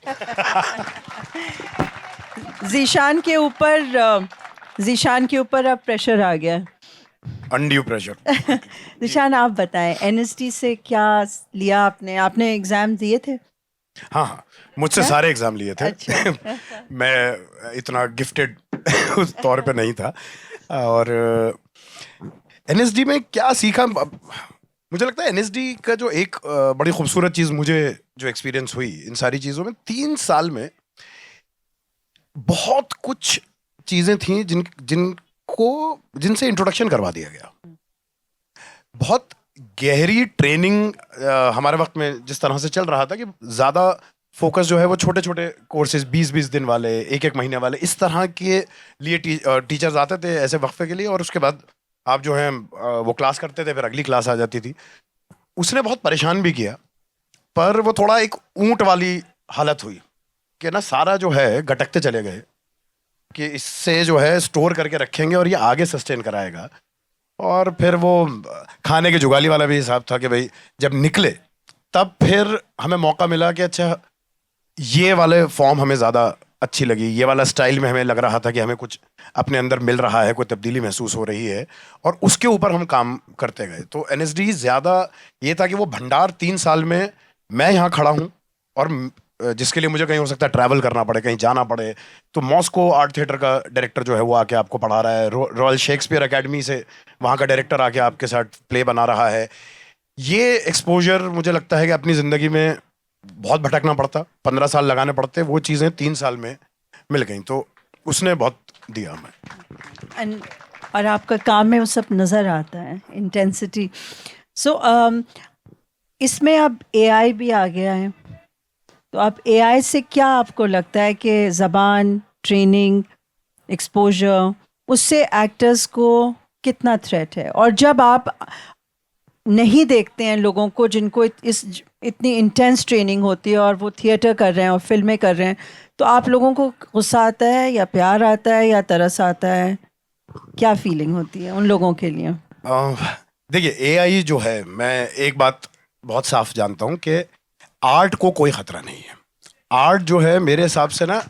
ज़ीशान के ऊपर अब प्रेशर आ गया। Undue pressure. ज़ीशान, आप बताएं, एनएसडी से क्या लिया आपने? आपने एग्जाम दिए थे? हाँ हाँ, मुझसे सारे एग्जाम लिए थे। अच्छा। मैं इतना गिफ्टेड उस तौर पे नहीं था। और एनएसडी में क्या सीखा, मुझे लगता है एनएसडी का जो एक बड़ी खूबसूरत चीज़ मुझे जो एक्सपीरियंस हुई इन सारी चीज़ों में, 3 साल में बहुत कुछ चीज़ें थी जिनसे इंट्रोडक्शन करवा दिया गया। बहुत गहरी ट्रेनिंग हमारे वक्त में जिस तरह से चल रहा था कि ज़्यादा फोकस जो है वो छोटे छोटे कोर्सेज 20-20 दिन वाले, 1-1 महीने वाले, इस तरह के लिए टीचर्स आते थे ऐसे वक्फे के लिए, और उसके बाद आप जो हैं वो क्लास करते थे, फिर अगली क्लास आ जाती थी। उसने बहुत परेशान भी किया, पर वो थोड़ा एक ऊंट वाली हालत हुई कि ना सारा जो है गटकते चले गए कि इससे जो है स्टोर करके रखेंगे और ये आगे सस्टेन कराएगा। और फिर वो खाने के जुगाली वाला भी हिसाब था कि भाई जब निकले तब फिर हमें मौका मिला कि अच्छा ये वाले फॉर्म हमें ज़्यादा अच्छी लगी, ये वाला स्टाइल में हमें लग रहा था कि हमें कुछ अपने अंदर मिल रहा है, कोई तब्दीली महसूस हो रही है, और उसके ऊपर हम काम करते गए। तो एनएसडी ज़्यादा ये था कि वो भंडार 3 साल में मैं यहाँ खड़ा हूँ, और जिसके लिए मुझे कहीं हो सकता है ट्रैवल करना पड़े, कहीं जाना पड़े, तो मॉस्को आर्ट थिएटर का डायरेक्टर जो है वो आके आपको पढ़ा रहा है, रॉयल शेक्सपियर अकेडमी से वहाँ का डायरेक्टर आके आपके साथ प्ले बना रहा है। ये एक्सपोजर मुझे लगता है कि अपनी ज़िंदगी में बहुत भटकना पड़ता, 15 साल लगाने पड़ते, वो चीज़ें 3 साल में मिल गई, तो उसने बहुत दिया हमें। और आपका काम में वो सब नज़र आता है, इंटेंसिटी। सो इसमें अब एआई भी आ गया है, तो अब एआई से क्या आपको लगता है कि ज़बान, ट्रेनिंग, एक्सपोजर, उससे एक्टर्स को कितना थ्रेट है? और जब आप नहीं देखते हैं लोगों को जिनको इतनी इंटेंस ट्रेनिंग होती है और वो थिएटर कर रहे हैं और फिल्में कर रहे हैं, तो आप लोगों को गुस्सा आता है या प्यार आता है या तरस आता है? क्या फीलिंग होती है उन लोगों के लिए? देखिए, एआई जो है, मैं एक बात बहुत साफ जानता हूँ कि आर्ट को कोई ख़तरा नहीं है। आर्ट जो है मेरे हिसाब से ना,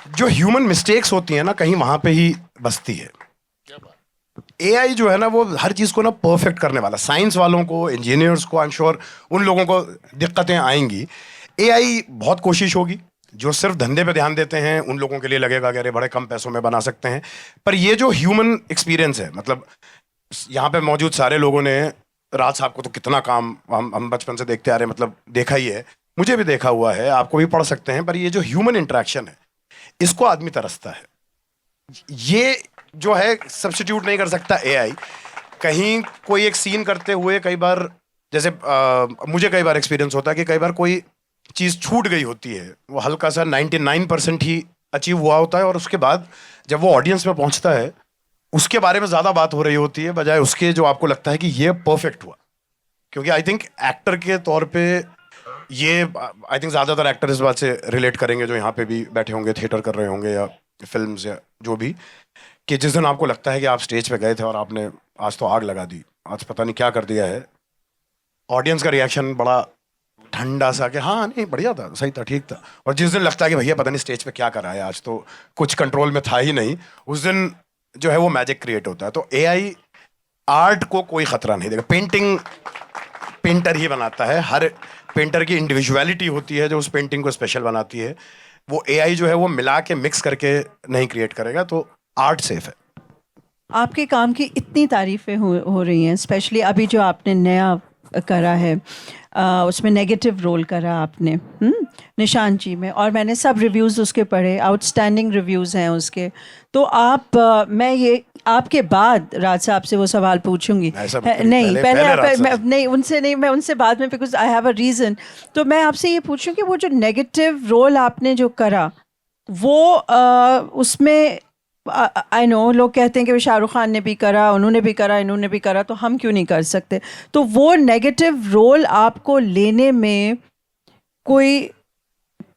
जो ह्यूमन मिस्टेक्स होती हैं ना, कहीं वहाँ पे ही बसती है। एआई जो है ना वो हर चीज़ को ना परफेक्ट करने वाला, साइंस वालों को, इंजीनियर्स को, आई एम श्योर उन लोगों को दिक्कतें आएंगी। एआई बहुत कोशिश होगी, जो सिर्फ धंधे पे ध्यान देते हैं उन लोगों के लिए लगेगा कि अरे बड़े कम पैसों में बना सकते हैं, पर ये जो ह्यूमन एक्सपीरियंस है, मतलब यहाँ पे मौजूद सारे लोगों ने, राज साहब को तो कितना काम हम बचपन से देखते आ रहे हैं, मतलब देखा ही है, मुझे भी देखा हुआ है, आपको भी पढ़ सकते हैं, पर ये जो ह्यूमन इंटरेक्शन है इसको आदमी तरसता है। ये जो है सब्स्टिट्यूट नहीं कर सकता एआई। कहीं कोई एक सीन करते हुए कई बार, जैसे मुझे कई बार एक्सपीरियंस होता है कि कई बार कोई चीज़ छूट गई होती है, वो हल्का सा 99% ही अचीव हुआ होता है, और उसके बाद जब वो ऑडियंस में पहुंचता है उसके बारे में ज़्यादा बात हो रही होती है बजाय उसके जो आपको लगता है कि ये परफेक्ट हुआ। क्योंकि आई थिंक एक्टर के तौर पे ये, आई थिंक ज़्यादातर एक्टर इस बात से रिलेट करेंगे जो यहाँ पे भी बैठे होंगे, थिएटर कर रहे होंगे या फिल्म्स या जो भी, कि जिस दिन आपको लगता है कि आप स्टेज पे गए थे और आपने आज तो आग लगा दी, आज पता नहीं क्या कर दिया है, ऑडियंस का रिएक्शन बड़ा ठंडा सा कि हाँ नहीं बढ़िया था, सही था, ठीक था। और जिस दिन लगता है कि भैया पता नहीं स्टेज पे क्या कर रहा है आज, तो कुछ कंट्रोल में था ही नहीं, उस दिन जो है वो मैजिक क्रिएट होता है। तो एआई आर्ट को कोई खतरा नहीं देगा। पेंटिंग पेंटर ही बनाता है, हर पेंटर की इंडिविजुअलिटी होती है जो उस पेंटिंग को स्पेशल बनाती है। वो एआई जो है वो मिला के मिक्स करके नहीं क्रिएट करेगा, तो आर्ट सेफ है। आपके काम की इतनी तारीफ़ें हो रही हैं, स्पेशली अभी जो आपने नया करा है, उसमें नेगेटिव रोल करा आपने निशान जी में, और मैंने सब रिव्यूज़ उसके पढ़े, आउटस्टैंडिंग रिव्यूज़ हैं उसके। तो आप मैं ये आपके बाद राज साहब से वो सवाल पूछूंगी। नहीं पहले नहीं, उनसे नहीं, मैं उनसे बाद में, because I have a reason. तो मैं आपसे ये पूछूं कि वो जो नेगेटिव रोल आपने जो करा वो उसमें आई नो लोग कहते हैं कि शाहरुख खान ने भी करा, उन्होंने भी करा, इन्होंने भी करा, तो हम क्यों नहीं कर सकते। तो वो नेगेटिव रोल आपको लेने में कोई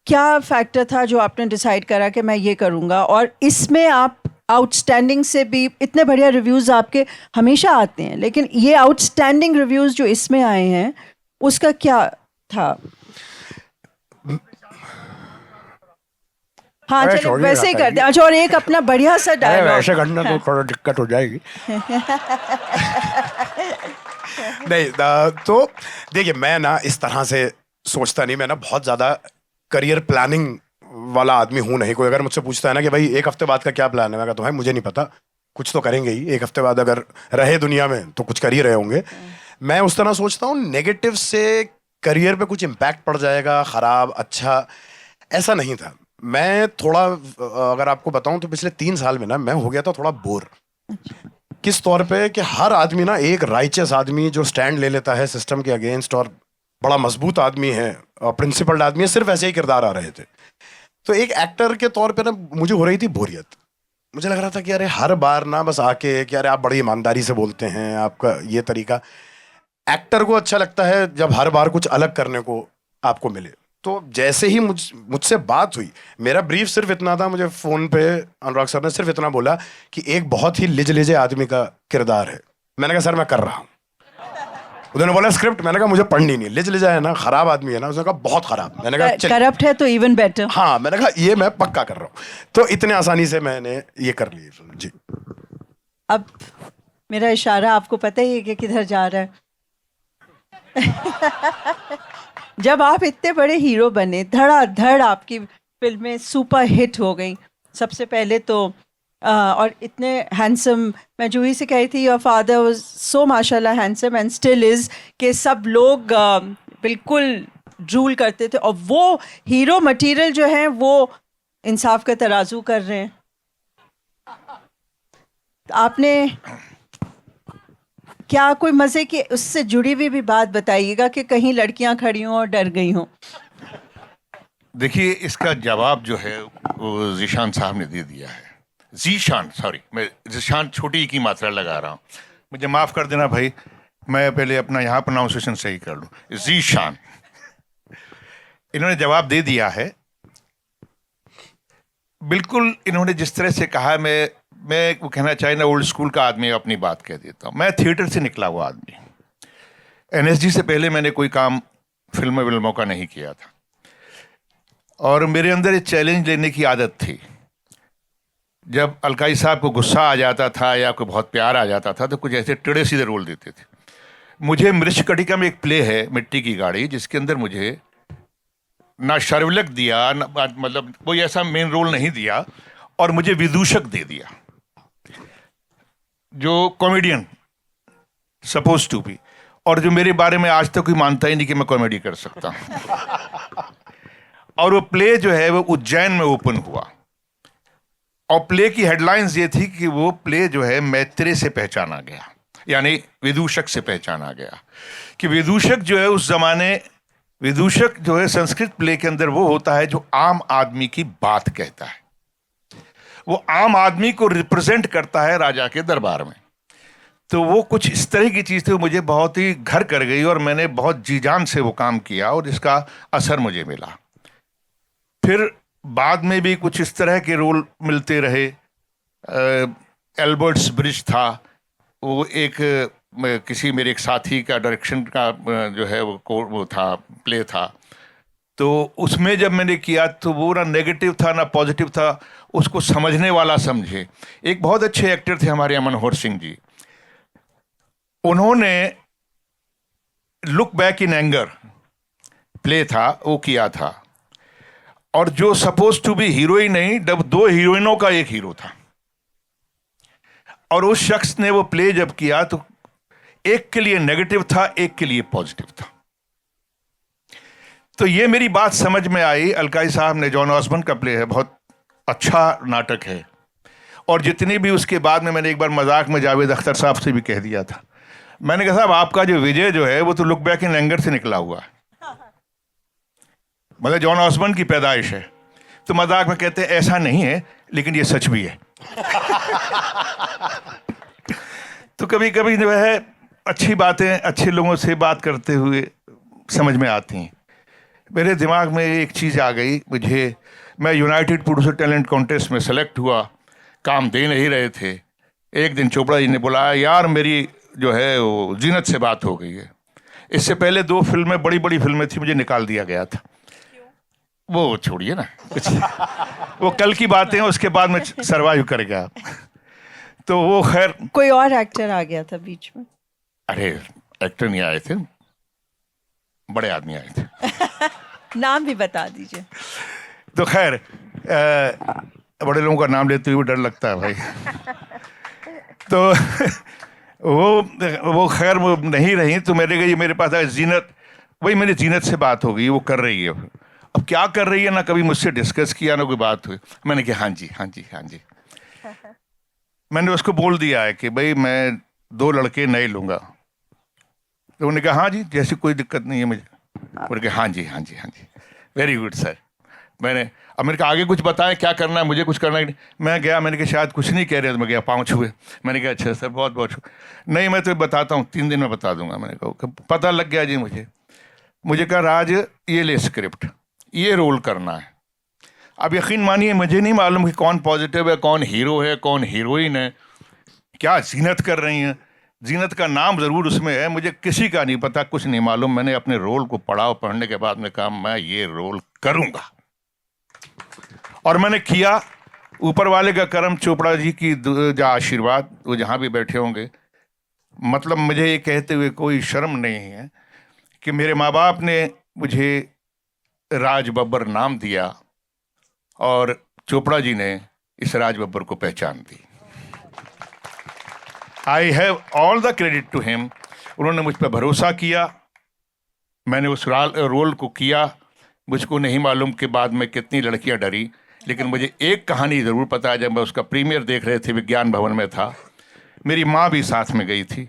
क्या फैक्टर था जो आपने डिसाइड करा कि मैं ये करूँगा? और इसमें आप आउटस्टैंडिंग से भी, इतने बढ़िया रिव्यूज़ आपके हमेशा आते हैं, लेकिन ये आउटस्टैंडिंग रिव्यूज़ जो इसमें आए हैं उसका क्या था? हाँ चलिए वैसे ही करते हैं। अच्छा, और एक अपना बढ़िया सा डायलॉग। ऐसे करना तो थोड़ा दिक्कत हो जाएगी। नहीं तो देखिए, मैं ना इस तरह से सोचता नहीं, मैं ना बहुत ज़्यादा करियर प्लानिंग वाला आदमी हूँ नहीं। कोई अगर मुझसे पूछता है ना कि भाई एक हफ्ते बाद का क्या प्लान है, मैं कहता हूँ भाई मुझे नहीं पता, कुछ तो करेंगे ही, एक हफ्ते बाद अगर रहे दुनिया में तो कुछ कर ही रहे होंगे। मैं उस तरह सोचता हूँ, नेगेटिव से करियर पे कुछ इम्पैक्ट पड़ जाएगा, ख़राब अच्छा, ऐसा नहीं था। मैं थोड़ा अगर आपको बताऊं तो पिछले 3 साल में ना मैं हो गया था थोड़ा बोर। किस तौर पे कि हर आदमी ना, एक राइचियस आदमी जो स्टैंड ले लेता है सिस्टम के अगेंस्ट और बड़ा मजबूत आदमी है और प्रिंसिपल्ड आदमी है, सिर्फ ऐसे ही किरदार आ रहे थे। तो एक एक्टर के तौर पे ना मुझे हो रही थी बोरियत। मुझे लग रहा था कि अरे हर बार ना बस आके कि अरे आप बड़ी ईमानदारी से बोलते हैं, आपका ये तरीका। एक्टर को अच्छा लगता है जब हर बार कुछ अलग करने को आपको मिले। तो जैसे ही मुझसे बात हुई, मेरा ब्रीफ सिर्फ इतना था, मुझे फ़ोन पे अनुराग सर ने सिर्फ इतना बोला कि एक बहुत ही लिजे आदमी का किरदार है। मैंने कहा सर मैं कर रहा हूँ। उन्होंने बोला स्क्रिप्ट, मैंने कहा मुझे पढ़नी नहीं, लिजा है ना, खराब आदमी है ना। उसने कहा बहुत खराब। मैंने कहा करप्ट है तो इवन बेटर। हाँ, मैंने कहा ये मैं पक्का कर रहा हूँ। तो इतने आसानी से मैंने ये कर ली जी। अब मेरा इशारा आपको पता ही है कि किधर जा रहा है। जब आप इतने बड़े हीरो बने, धड़ाधड़ आपकी फिल्में सुपर हिट हो गई, सबसे पहले तो और इतने हैंडसम, मैं जूही से कही थी योर फादर वाज सो माशाल्लाह हैंडसम एंड स्टिल इज़, कि सब लोग बिल्कुल ड्रूल करते थे, और वो हीरो मटेरियल जो है वो इंसाफ का तराजू कर रहे हैं। आपने क्या कोई मज़े की उससे जुड़ी हुई भी बात बताइएगा कि कहीं लड़कियां खड़ी हों और डर गई हों? देखिए, इसका जवाब जो है वो जीशान साहब ने दे दिया है। जीशान, सॉरी, मैं जीशान छोटी की मात्रा लगा रहा हूँ, मुझे माफ़ कर देना भाई, मैं पहले अपना यहाँ प्रोनाउंसिएशन सही कर लूँ। जीशान, इन्होंने जवाब दे दिया है बिल्कुल। इन्होंने जिस तरह से कहा, मैं वो कहना चाहिए ना, ओल्ड स्कूल का आदमी अपनी बात कह देता हूँ। मैं थिएटर से निकला हुआ आदमी, एनएसजी से पहले मैंने कोई काम फिल्मों का नहीं किया था, और मेरे अंदर एक चैलेंज लेने की आदत थी। जब अलकाई साहब को गुस्सा आ जाता था या कोई बहुत प्यार आ जाता था तो कुछ ऐसे टेढ़े सीधे रोल देते थे। मुझे मृच्छकटिका में एक प्ले है मिट्टी की गाड़ी, जिसके अंदर मुझे ना शर्वलक दिया, ना मतलब कोई ऐसा मेन रोल नहीं दिया, और मुझे विदूषक दे दिया, जो कॉमेडियन सपोज टू बी, और जो मेरे बारे में आज तक कोई मानता ही नहीं कि मैं कॉमेडी कर सकता हूँ। और वो प्ले जो है वो उज्जैन में ओपन हुआ, और प्ले की हेडलाइंस ये थी कि वो प्ले जो है मैत्रेय से पहचाना गया, यानी विदूषक से पहचाना गया। कि विदूषक जो है उस जमाने, विदूषक जो है संस्कृत प्ले के अंदर वो होता है जो आम आदमी की बात कहता है, वो आम आदमी को रिप्रेजेंट करता है राजा के दरबार में। तो वो कुछ इस तरह की चीज़ थी, मुझे बहुत ही घर कर गई, और मैंने बहुत जी जान से वो काम किया और इसका असर मुझे मिला। फिर बाद में भी कुछ इस तरह के रोल मिलते रहे। एल्बर्ट्स ब्रिज था, वो एक किसी मेरे एक साथी का डायरेक्शन का जो है वो था, प्ले था, तो उसमें जब मैंने किया तो वो ना नेगेटिव था ना पॉजिटिव था, उसको समझने वाला समझे। एक बहुत अच्छे एक्टर थे हमारे यहाँ मनोहर सिंह जी, उन्होंने look back in anger play था वो किया था, और जो सपोज टू बी हीरोइन नहीं, जब दो हीरोइनों का एक हीरो था, और उस शख्स ने वो प्ले जब किया तो एक के लिए नेगेटिव था, एक के लिए पॉजिटिव था। तो ये मेरी बात समझ में आई। अलकाई साहब ने, जॉन ऑसबर्न का प्ले है, बहुत अच्छा नाटक है, और जितनी भी उसके बाद में मैंने एक बार मजाक में जावेद अख्तर साहब से भी कह दिया था, मैंने कहा साहब आपका जो विजय जो है वो तो लुक बैक इन एंगर से निकला हुआ है, मतलब जॉन ऑसबर्न की पैदाइश है। तो मजाक में कहते हैं ऐसा नहीं है, लेकिन ये सच भी है। तो कभी कभी जो है अच्छी बातें अच्छे लोगों से बात करते हुए समझ में आती हैं। मेरे दिमाग में एक चीज़ आ गई, मैं यूनाइटेड प्रोड्यूसर टैलेंट कॉन्टेस्ट में सेलेक्ट हुआ, काम दे नहीं रहे थे। एक दिन चोपड़ा जी ने बुलाया, यार मेरी जो है वो जीनत से बात हो गई है। इससे पहले 2 फिल्में, बड़ी बड़ी फिल्में थी, मुझे निकाल दिया गया था। वो छोड़िए ना कुछ, वो कल की बातें हैं, उसके बाद में सरवाइव करेगा। तो वो खैर कोई और एक्टर आ गया था बीच में? अरे एक्टर नहीं आए थे, बड़े आदमी आए थे। नाम भी बता दीजिए। तो खैर बड़े लोगों का नाम लेते हुए डर लगता है भाई। तो वो खैर वो नहीं रही, तो मेरे गई मेरे पास आई जीनत, वही मेरी जीनत से बात हो गई, वो कर रही है। अब क्या कर रही है, ना कभी मुझसे डिस्कस किया ना कोई बात हुई। मैंने कहा हाँ जी हाँ जी हाँ जी। मैंने उसको बोल दिया है कि भाई मैं 2 लड़के नए लूँगा। तो उन्होंने कहा हाँ जी, जैसी कोई दिक्कत नहीं है मुझे। बोल के हाँ जी हाँ जी हाँ जी, वेरी गुड सर। मैंने कहा आगे कुछ बताएं, क्या करना है, मुझे कुछ करना है। मैं गया, मैंने कहा शायद कुछ नहीं कह रहे, तो मैं गया, पाँव छुए। मैंने कहा अच्छा सर, बहुत बहुत नहीं, मैं तो बताता हूँ, 3 दिन में बता दूंगा। मैंने कहा पता लग गया जी मुझे कहा राज ये ले स्क्रिप्ट, ये रोल करना है। अब यकीन मानिए मुझे नहीं मालूम कि कौन पॉजिटिव है, कौन हीरो है, कौन हीरोइन है, क्या जीनत कर रही हैं। जीनत का नाम ज़रूर उसमें है, मुझे किसी का नहीं पता, कुछ नहीं मालूम। मैंने अपने रोल को पढ़ा और पढ़ने के बाद में कहा मैं ये रोल करूँगा, और मैंने किया। ऊपर वाले का करम, चोपड़ा जी की जो आशीर्वाद, वो जहाँ भी बैठे होंगे, मतलब मुझे ये कहते हुए कोई शर्म नहीं है कि मेरे माँ बाप ने मुझे राज बब्बर नाम दिया, और चोपड़ा जी ने इस राज बब्बर को पहचान दी। I have all the credit to him. उन्होंने मुझ पर भरोसा किया, मैंने उस रोल को किया। मुझको नहीं मालूम कि बाद में कितनी लड़कियां डरी, लेकिन मुझे एक कहानी ज़रूर पता है। जब मैं उसका प्रीमियर देख रहे थे, विज्ञान भवन में था, मेरी माँ भी साथ में गई थी।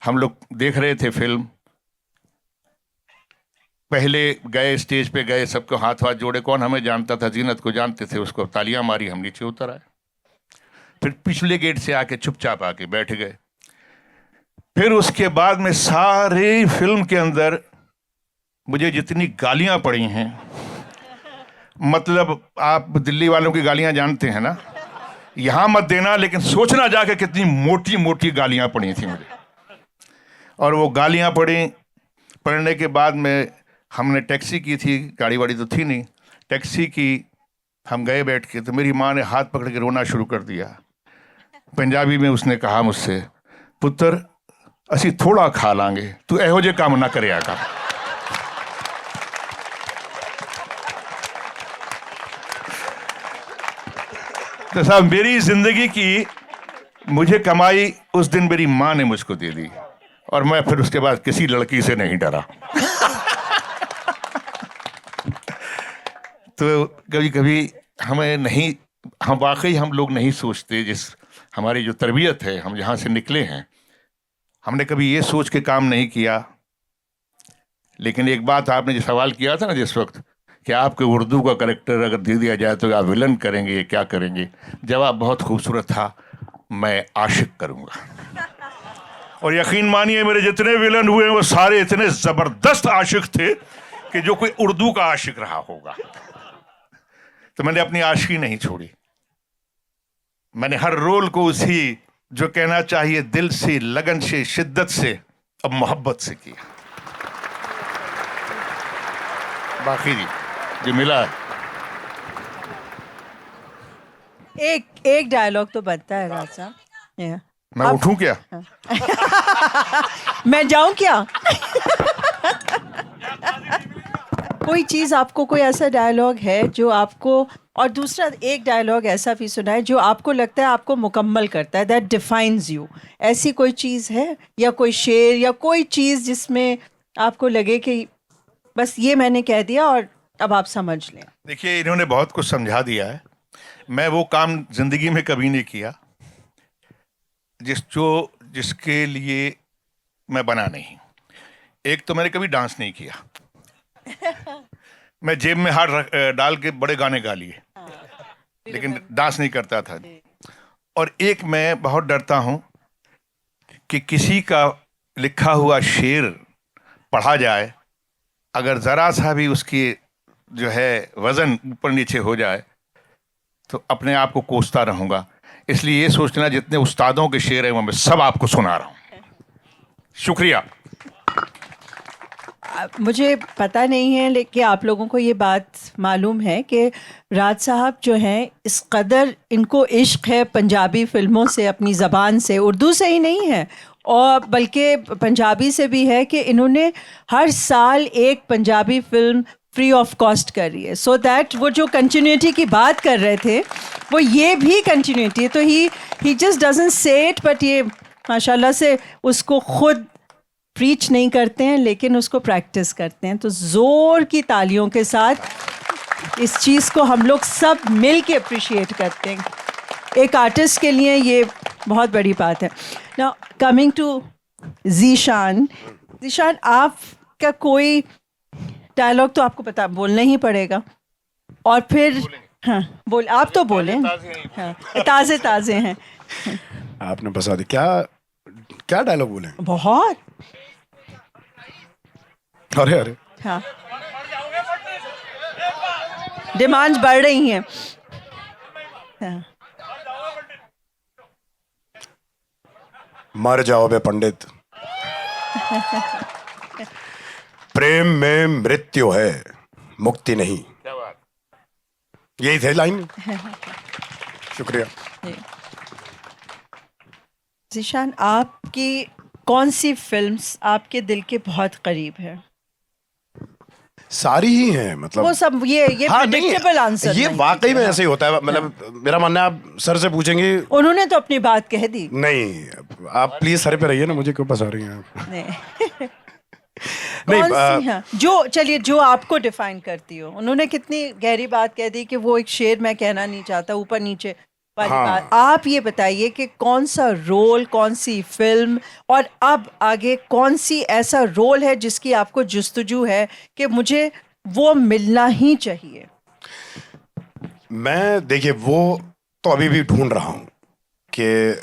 हम लोग देख रहे थे फिल्म। पहले गए, स्टेज पे गए, सबको हाथ जोड़े, कौन हमें जानता था, जीनत को जानते थे, उसको तालियां मारी, हम नीचे उतर आए। फिर पिछले गेट से आके चुपचाप आके बैठ गए। फिर उसके बाद में सारी फिल्म के अंदर मुझे जितनी गालियां पड़ी हैं, मतलब आप दिल्ली वालों की गालियां जानते हैं ना, यहां मत देना, लेकिन सोचना जाके कितनी मोटी मोटी गालियां पड़ी थी मुझे। और वो गालियां पढ़ने के बाद में हमने टैक्सी की थी, गाड़ी वाड़ी तो थी नहीं, टैक्सी की, हम गए बैठ के, तो मेरी माँ ने हाथ पकड़ के रोना शुरू कर दिया। पंजाबी में उसने कहा मुझसे, पुत्र असी थोड़ा खा लांगे, तू एहो जे काम ना करिया कर। तो साहब मेरी जिंदगी की मुझे कमाई उस दिन मेरी माँ ने मुझको दे दी, और मैं फिर उसके बाद किसी लड़की से नहीं डरा। तो कभी कभी हम वाकई हम लोग नहीं सोचते, जिस हमारी जो तरबियत है, हम जहाँ से निकले हैं, हमने कभी ये सोच के काम नहीं किया। लेकिन एक बात आपने जो सवाल किया था ना जिस वक्त, कि आपके उर्दू का कैरेक्टर अगर दे दिया जाए तो आप विलन करेंगे, क्या करेंगे, जवाब बहुत खूबसूरत था, मैं आशिक करूँगा। और यकीन मानिए मेरे जितने विलन हुए वो सारे इतने ज़बरदस्त आशिक थे कि जो कोई उर्दू का आशिक रहा होगा। तो मैंने अपनी आशिकी नहीं छोड़ी, मैंने हर रोल को उसी जो कहना चाहिए दिल से, लगन से, शिद्दत से, अब मोहब्बत से किया। बाकी जी मिला है। एक डायलॉग तो बनता है राज साहब। Yeah. मैं उठूं क्या? मैं जाऊं क्या? कोई चीज आपको, कोई ऐसा डायलॉग है जो आपको, और दूसरा एक डायलॉग ऐसा भी सुना है जो आपको लगता है आपको मुकम्मल करता है, दैट डिफाइंस यू। ऐसी कोई चीज है या कोई शेर या कोई चीज जिसमें आपको लगे कि बस ये मैंने कह दिया और अब आप समझ लें? देखिए, इन्होंने बहुत कुछ समझा दिया है। मैं वो काम जिंदगी में कभी नहीं किया जिसके लिए मैं बना नहीं। एक तो मैंने कभी डांस नहीं किया। मैं जेब में हाथ डाल के बड़े गाने गा लिए, लेकिन डांस नहीं करता था। और एक, मैं बहुत डरता हूं कि किसी का लिखा हुआ शेर पढ़ा जाए, अगर जरा सा भी उसकी जो है वजन ऊपर नीचे हो जाए तो अपने आप को कोसता रहूंगा। इसलिए ये सोचना, जितने उस्तादों के शेर हैं वो मैं सब आपको सुना रहा हूं। शुक्रिया। मुझे पता नहीं है, लेकिन आप लोगों को ये बात मालूम है कि राज साहब जो हैं, इस कदर इनको इश्क है पंजाबी फिल्मों से, अपनी ज़बान से, उर्दू से ही नहीं है और बल्कि पंजाबी से भी है, कि इन्होंने हर साल एक Punjabi film free of cost कर रही है, सो दैट वो जो कंटिन्यूटी की बात कर रहे थे वो ये भी कंटिन्यूटी है। तो he just doesn't say it, but ये माशाल्लाह से उसको खुद प्रीच नहीं करते हैं लेकिन उसको प्रैक्टिस करते हैं। तो ज़ोर की तालियों के साथ इस चीज़ को हम लोग सब मिल के अप्रिशिएट करते हैं। एक आर्टिस्ट के लिए ये बहुत बड़ी बात है। नाउ कमिंग टू ज़ीशान, आपका कोई डायलॉग तो आपको पता बोलना ही पड़ेगा, और फिर हाँ बोल, आप तो बोलें। हाँ, ताज़े हैं। आपने बता दी। क्या डायलॉग बोले? बहुत। अरे हाँ, डिमांड्स बढ़ रही हैं। हाँ। मर जाओ बे पंडित, प्रेम में मृत्यु है, मुक्ति नहीं। यही थे लाइन। शुक्रिया। ज़ीशान, आपकी कौन सी फिल्म्स आपके दिल के बहुत करीब है? सारी ही हैं, मतलब वो सब ये प्रेडिक्टेबल आंसर ये वाकई में ऐसे ही होता है। मतलब मेरा मानना है, आप सर से पूछेंगे, उन्होंने तो अपनी बात कह दी। नहीं, आप प्लीज सर पे रहिए ना, मुझे क्यों फंसा रही हैं आप? नहीं। नहीं, कौन सी? हाँ, चलिए जो आपको डिफाइन करती हो। उन्होंने कितनी गहरी बात कह दी कि वो एक शेर मैं कहना नहीं चाहता, ऊपर नीचे वाली बात। आप ये बताइए कि कौन सा रोल, कौन सी फिल्म, और अब आगे कौन सी ऐसा रोल है जिसकी आपको जुस्तजू है कि मुझे वो मिलना ही चाहिए? मैं, देखिए, वो तो अभी भी ढूंढ रहा हूँ कि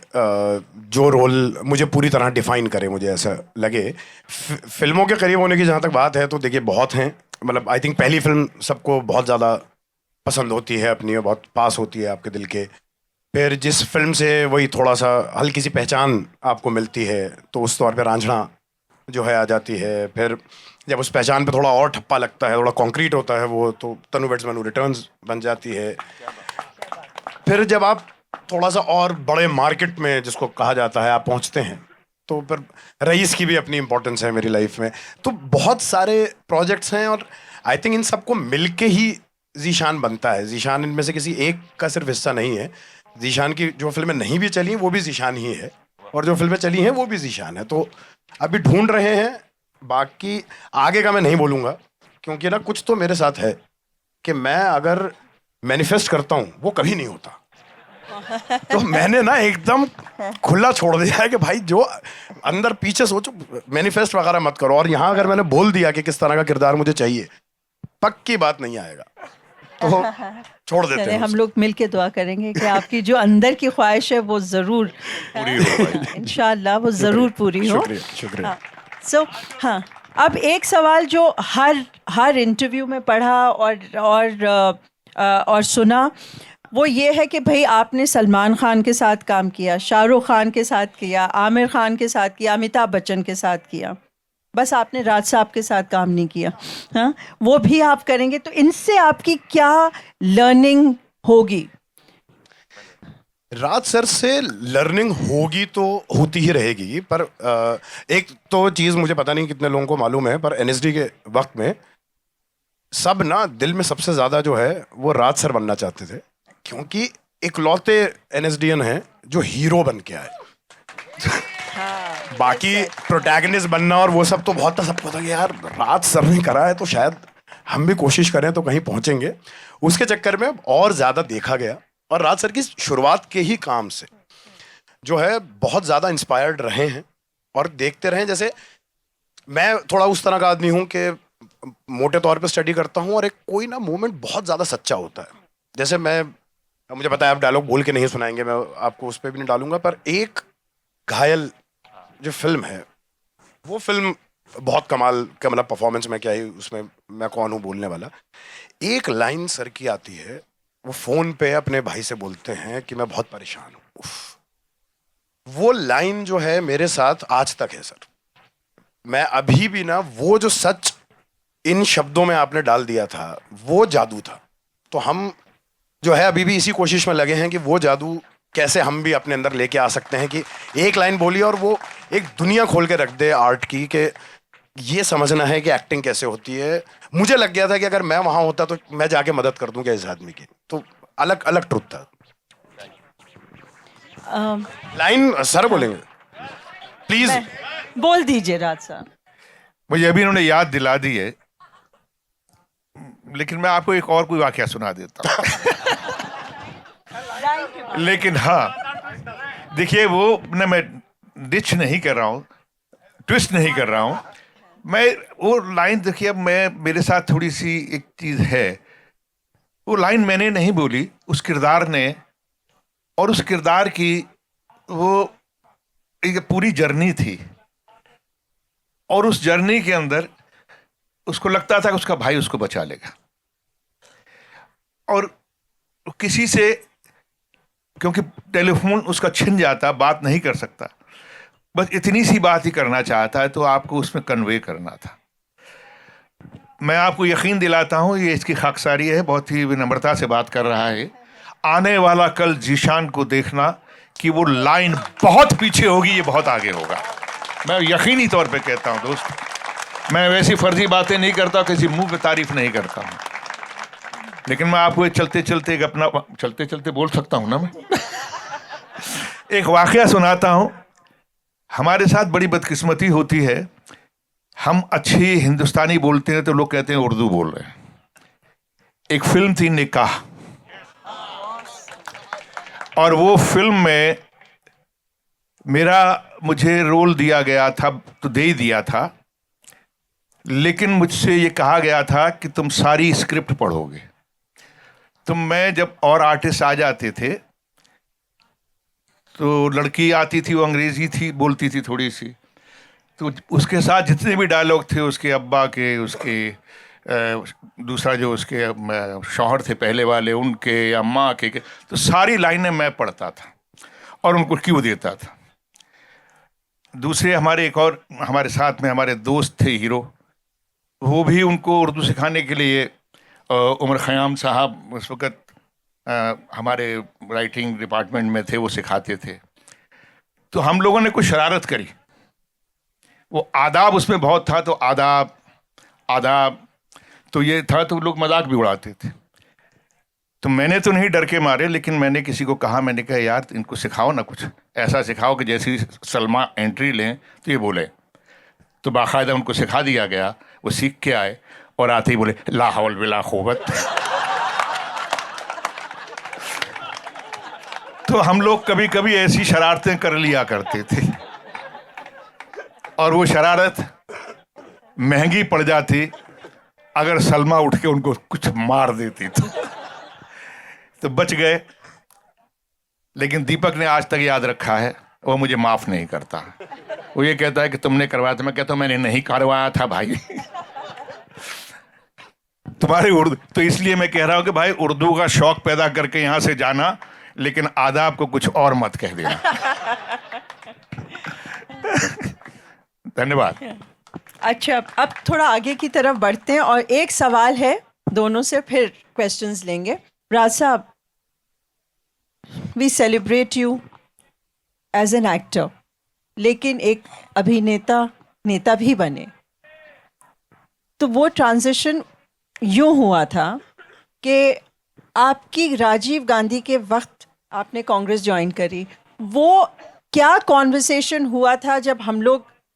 जो रोल मुझे पूरी तरह डिफाइन करे, मुझे ऐसा लगे। फिल्मों के करीब होने की जहाँ तक बात है तो देखिए बहुत हैं। मतलब आई थिंक पहली फिल्म सबको बहुत ज़्यादा पसंद होती है अपनी, और बहुत पास होती है आपके दिल के। फिर जिस फिल्म से वही थोड़ा सा हल्की सी पहचान आपको मिलती है तो उस तौर पे रांझना जो है आ जाती है। फिर जब उस पहचान पे थोड़ा और ठप्पा लगता है, थोड़ा कॉन्क्रीट होता है वो, तो तनु वेड्स मनु रिटर्न्स बन जाती है। फिर जब आप थोड़ा सा और बड़े मार्केट में, जिसको कहा जाता है, आप पहुंचते हैं, तो फिर रईस की भी अपनी इम्पोर्टेंस है मेरी लाइफ में। तो बहुत सारे प्रोजेक्ट्स हैं और आई थिंक इन सबको मिलके ही ज़ीशान बनता है। ज़ीशान इनमें से किसी एक का सिर्फ हिस्सा नहीं है। ज़ीशान की जो फिल्में नहीं भी चली वो भी ज़ीशान ही है, और जो फिल्में चली हैं वो भी ज़ीशान है। तो अभी ढूंढ रहे हैं, बाकी आगे का मैं नहीं बोलूँगा, क्योंकि ना कुछ तो मेरे साथ है कि मैं अगर मैनिफेस्ट करता हूँ वो कभी नहीं होता। तो मैंने ना एकदम खुला छोड़ दिया है कि भाई जो अंदर पीछे सोचो, मैनिफेस्ट वगैरह मत करो। और यहाँ अगर मैंने बोल दिया कि किस तरह का किरदार मुझे चाहिए, पक्की बात नहीं आएगा, तो छोड़ देते हैं। हम लोग मिलके दुआ करेंगे कि आपकी जो अंदर की ख्वाहिश है वो ज़रूर पूरी हो। इंशाल्लाह वो ज़रूर पूरी हो। शुक्रिया। सो हाँ, अब एक सवाल जो हर इंटरव्यू में पढ़ा और सुना, वो ये है कि भाई आपने सलमान खान के साथ काम किया, शाहरुख खान के साथ किया, आमिर खान के साथ किया, अमिताभ बच्चन के साथ किया, बस आपने राज साहब के साथ काम नहीं किया। हाँ, वो भी आप करेंगे तो इनसे आपकी क्या लर्निंग होगी? राज सर से लर्निंग होगी तो होती ही रहेगी, पर एक तो चीज़ मुझे पता नहीं कितने लोगों को मालूम है, पर एनएसडी के वक्त में सब ना दिल में सबसे ज़्यादा जो है वो राज सर बनना चाहते थे, क्योंकि इकलौते एनएसडीएन हैं जो हीरो बन के आए। बाकी प्रोटैगनिस्ट बनना और वो सब तो बहुत था, सबको था कि यार राज सर ने करा है तो शायद हम भी कोशिश करें तो कहीं पहुंचेंगे। उसके चक्कर में और ज़्यादा देखा गया, और राज सर की शुरुआत के ही काम से जो है बहुत ज़्यादा इंस्पायर्ड रहे हैं और देखते रहे। जैसे मैं थोड़ा उस तरह का आदमी हूँ कि मोटे तौर पे स्टडी करता हूँ, और एक कोई ना मोमेंट बहुत ज़्यादा सच्चा होता है। जैसे मुझे पता है आप डायलॉग बोल के नहीं सुनाएंगे, मैं आपको उस पर भी नहीं डालूंगा, पर एक घायल जो फिल्म है, वो फिल्म बहुत कमाल का, मतलब परफॉर्मेंस में क्या ही उसमें मैं कौन हूँ बोलने वाला। एक लाइन सर की आती है, वो फ़ोन पे अपने भाई से बोलते हैं कि मैं बहुत परेशान हूँ। वो लाइन जो है मेरे साथ आज तक है सर। मैं अभी भी ना, वो जो सच इन शब्दों में आपने डाल दिया था, वो जादू था। तो हम जो है अभी भी इसी कोशिश में लगे हैं कि वो जादू कैसे हम भी अपने अंदर लेके आ सकते हैं कि एक लाइन बोली और वो एक दुनिया खोल के रख दे आर्ट की, कि ये समझना है कि एक्टिंग कैसे होती है। मुझे लग गया था कि अगर मैं वहां होता तो मैं जाके मदद कर दूं क्या इस आदमी की। तो अलग अलग ट्रुथ था। लाइन सर बोलेंगे प्लीज। बोल दीजिए राज साहब। मुझे अभी इन्होंने याद दिला दी है, लेकिन मैं आपको एक और कोई वाकया सुना देता हूँ। लेकिन हाँ, देखिए वो ना, मैं डिच नहीं कर रहा हूँ, ट्विस्ट नहीं कर रहा हूँ मैं। वो लाइन देखिए, अब मेरे साथ थोड़ी सी एक चीज है, वो लाइन मैंने नहीं बोली, उस किरदार ने, और उस किरदार की वो एक पूरी जर्नी थी, और उस जर्नी के अंदर उसको लगता था कि उसका भाई उसको बचा लेगा, और किसी से, क्योंकि टेलीफोन उसका छिन जाता, बात नहीं कर सकता, बस इतनी सी बात ही करना चाहता है, तो आपको उसमें कन्वे करना था। मैं आपको यकीन दिलाता हूं, ये इसकी खाकसारी है, बहुत ही विनम्रता से बात कर रहा है। आने वाला कल जीशान को देखना कि वो लाइन बहुत पीछे होगी, ये बहुत आगे होगा। मैं यकीनी तौर पे कहता हूं दोस्त, मैं वैसी फर्जी बातें नहीं करता, किसी मुंह पे तारीफ नहीं करता हूं, लेकिन मैं आपको चलते चलते एक अपना, चलते चलते बोल सकता हूं ना मैं, एक वाकया सुनाता हूं। हमारे साथ बड़ी बदकिस्मती होती है, हम अच्छी हिंदुस्तानी बोलते हैं तो लोग कहते हैं उर्दू बोल रहे हैं। एक फिल्म थी निकाह, और वो फिल्म में मुझे रोल दिया गया था, तो दे ही दिया था, लेकिन मुझसे ये कहा गया था कि तुम सारी स्क्रिप्ट पढ़ोगे। तो मैं, जब और आर्टिस्ट आ जाते थे, तो लड़की आती थी, वो अंग्रेजी थी, बोलती थी थोड़ी सी, तो उसके साथ जितने भी डायलॉग थे, उसके अब्बा के, उसके दूसरा जो उसके शौहर थे पहले वाले, उनके, अम्मा के, तो सारी लाइनें मैं पढ़ता था और उनको क्यों देता था। दूसरे एक और हमारे साथ में हमारे दोस्त थे हीरो, वो भी उनको उर्दू सिखाने के लिए, उमर ख़याम साहब उस वक़्त हमारे राइटिंग डिपार्टमेंट में थे, वो सिखाते थे। तो हम लोगों ने कुछ शरारत करी, वो आदाब उसमें बहुत था, तो आदाब तो ये था, तो लोग मजाक भी उड़ाते थे। तो मैंने तो नहीं डर के मारे, लेकिन मैंने किसी को कहा, मैंने कहा यार इनको सिखाओ ना, कुछ ऐसा सिखाओ कि जैसी सलमा एंट्री लें तो ये बोले। तो बाकायदा उनको सिखा दिया गया, वो सीख के आए और आते ही बोले ला हौल बिला क़ुव्वत। तो हम लोग कभी कभी ऐसी शरारतें कर लिया करते थे, और वो शरारत महंगी पड़ जाती अगर सलमा उठ के उनको कुछ मार देती तो बच गए। लेकिन दीपक ने आज तक याद रखा है, वो मुझे माफ नहीं करता। वो ये कहता है कि तुमने करवाया था, मैं कहता हूं मैंने नहीं करवाया था भाई। तुम्हारी उर्दू, तो इसलिए मैं कह रहा हूं कि भाई उर्दू का शौक पैदा करके यहां से जाना, लेकिन आदाब को कुछ और मत कह देना। धन्यवाद। अच्छा, अब थोड़ा आगे की तरफ बढ़ते हैं और एक सवाल है दोनों से, फिर क्वेश्चंस लेंगे। Raj sahab, we celebrate you as an actor, लेकिन एक अभिनेता नेता भी बने, तो वो ट्रांजिशन यूं हुआ था कि आपकी राजीव गांधी के वक्त आपने कांग्रेस ज्वाइन करी, वो क्या कॉन्वर्सेशन हुआ था जब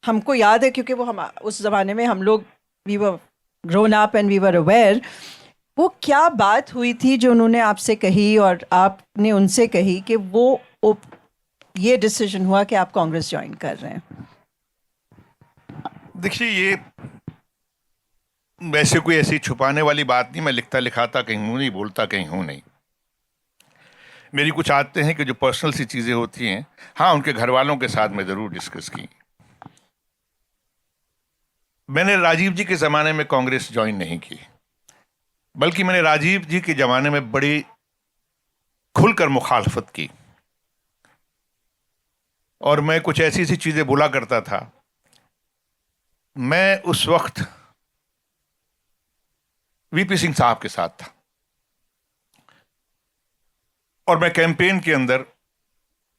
हमको याद है क्योंकि वो हम उस ज़माने में हम लोग we were grown up and we were aware, वो क्या बात हुई थी जो उन्होंने आपसे कही और आपने उनसे कही कि वो ये डिसीजन हुआ कि आप कांग्रेस ज्वाइन कर रहे हैं? देखिए, ये वैसे कोई ऐसी छुपाने वाली बात नहीं। मैं लिखता लिखाता कहीं हूँ नहीं, बोलता कहीं हूँ नहीं। मेरी कुछ आदतें हैं कि जो पर्सनल सी चीज़ें होती हैं, हाँ, उनके घर वालों के साथ मैं ज़रूर डिस्कस की। मैंने राजीव जी के ज़माने में कांग्रेस ज्वाइन नहीं की, बल्कि मैंने राजीव जी के ज़माने में बड़ी खुलकर मुखालफत की, और मैं कुछ ऐसी सी चीज़ें बोला करता था। मैं उस वक्त वीपी सिंह साहब के साथ था, और मैं कैंपेन के अंदर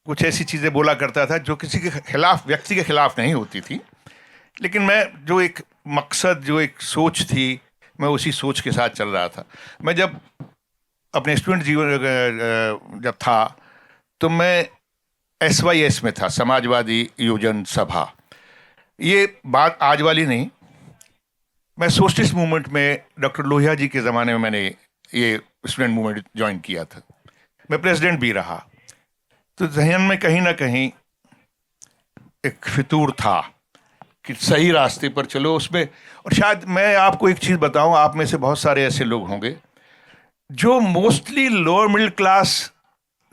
कुछ ऐसी चीज़ें बोला करता था जो किसी के खिलाफ, व्यक्ति के खिलाफ नहीं होती थी, लेकिन मैं जो एक मकसद, जो एक सोच थी, मैं उसी सोच के साथ चल रहा था। मैं जब अपने स्टूडेंट जीवन जब था तो मैं SYS में था, समाजवादी योजन सभा। ये बात आज वाली नहीं, मैं सोशलिस्ट मूवमेंट में डॉक्टर लोहिया जी के ज़माने में मैंने ये स्टूडेंट मूवमेंट ज्वाइन किया था। मैं प्रेसिडेंट भी रहा। तो जहन में कहीं ना कहीं एक फितूर था कि सही रास्ते पर चलो उसमें। और शायद मैं आपको एक चीज़ बताऊं, आप में से बहुत सारे ऐसे लोग होंगे जो मोस्टली लोअर मिडिल क्लास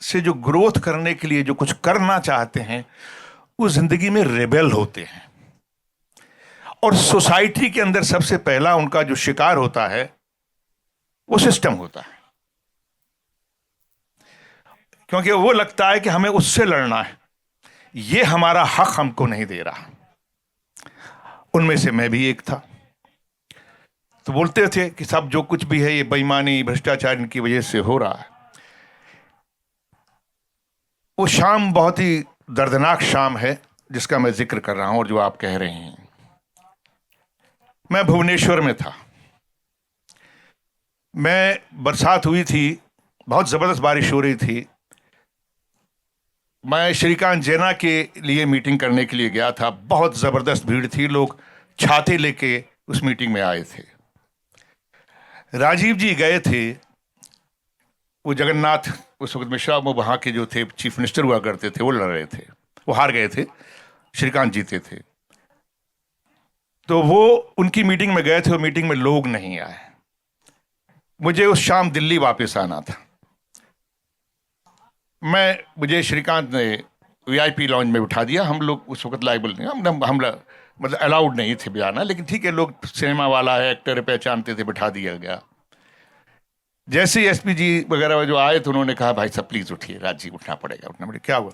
से जो ग्रोथ करने के लिए जो कुछ करना चाहते हैं, वो जिंदगी में रेबेल होते हैं, और सोसाइटी के अंदर सबसे पहला उनका जो शिकार होता है वो सिस्टम होता है, क्योंकि वो लगता है कि हमें उससे लड़ना है, ये हमारा हक हमको नहीं दे रहा। उनमें से मैं भी एक था। तो बोलते थे कि सब जो कुछ भी है ये बेईमानी, भ्रष्टाचार इनकी वजह से हो रहा है। वो शाम बहुत ही दर्दनाक शाम है जिसका मैं जिक्र कर रहा हूं, और जो आप कह रहे हैं। मैं भुवनेश्वर में था। मैं, बरसात हुई थी, बहुत ज़बरदस्त बारिश हो रही थी। मैं श्रीकांत जैना के लिए मीटिंग करने के लिए गया था। बहुत ज़बरदस्त भीड़ थी, लोग छाते लेके उस मीटिंग में आए थे। राजीव जी गए थे, वो जगन्नाथ, उस वक्त मिश्रा वो वहाँ के जो थे चीफ मिनिस्टर हुआ करते थे, वो लड़ रहे थे। वो हार गए थे, श्रीकांत जीते थे। तो वो उनकी मीटिंग में गए थे, वो मीटिंग में लोग नहीं आए। मुझे उस शाम दिल्ली वापस आना था। मुझे श्रीकांत ने VIP लॉन्ज में उठा दिया। हम लोग उस वक्त लाइबल नहीं, हम मतलब अलाउड नहीं थे जाना, लेकिन ठीक है, लोग सिनेमा वाला है, एक्टर पहचानते थे, बिठा दिया गया। जैसे ही SP जी वगैरह जो आए तो उन्होंने कहा, भाई साहब प्लीज़ उठिए, राजीव उठना पड़ेगा, उठना पड़ेगा। क्या हुआ?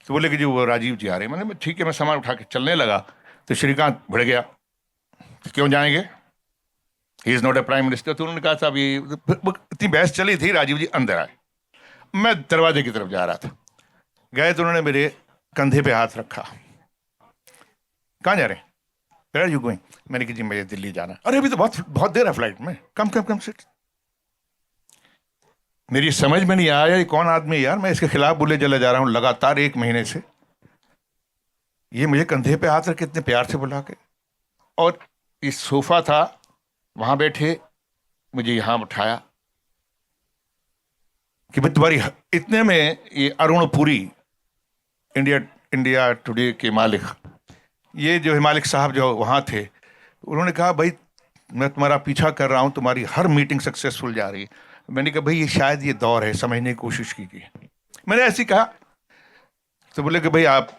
तो बोले कि जी वो राजीव जी आ रहे हैं। मैंने ठीक है, मैं सामान उठा के चलने लगा तो श्रीकांत भिड़ गया, क्यों जाएंगे, he is not a prime minister. तो उन्होंने कहा साहब ये इतनी बहस चली थी, राजीव जी अंदर आए। मैं दरवाजे की तरफ जा रहा था, गए तो उन्होंने मेरे कंधे पे हाथ रखा। कहाँ जा रहे हैं? Where are you going? मैंने कहा जी मुझे दिल्ली जाना है। अरे अभी तो बहुत देर है फ्लाइट में, कम सिट। मेरी समझ में नहीं आया ये कौन आदमी है यार, मैं इसके खिलाफ बोले चला जा रहा हूं लगातार 1 महीने से। ये मुझे कंधे पे हाथ रख के इतने प्यार से बुला के, और इस सोफा था, वहां बैठे मुझे यहां उठाया कि भाई तुम्हारी, इतने में ये अरुण पुरी, इंडिया टुडे के मालिक, ये जो मालिक साहब जो वहाँ थे, उन्होंने कहा भाई मैं तुम्हारा पीछा कर रहा हूँ, तुम्हारी हर मीटिंग सक्सेसफुल जा रही है। मैंने कहा भाई ये शायद ये दौर है, समझने की कोशिश कीजिए। मैंने ऐसे कहा तो बोले कि भाई आप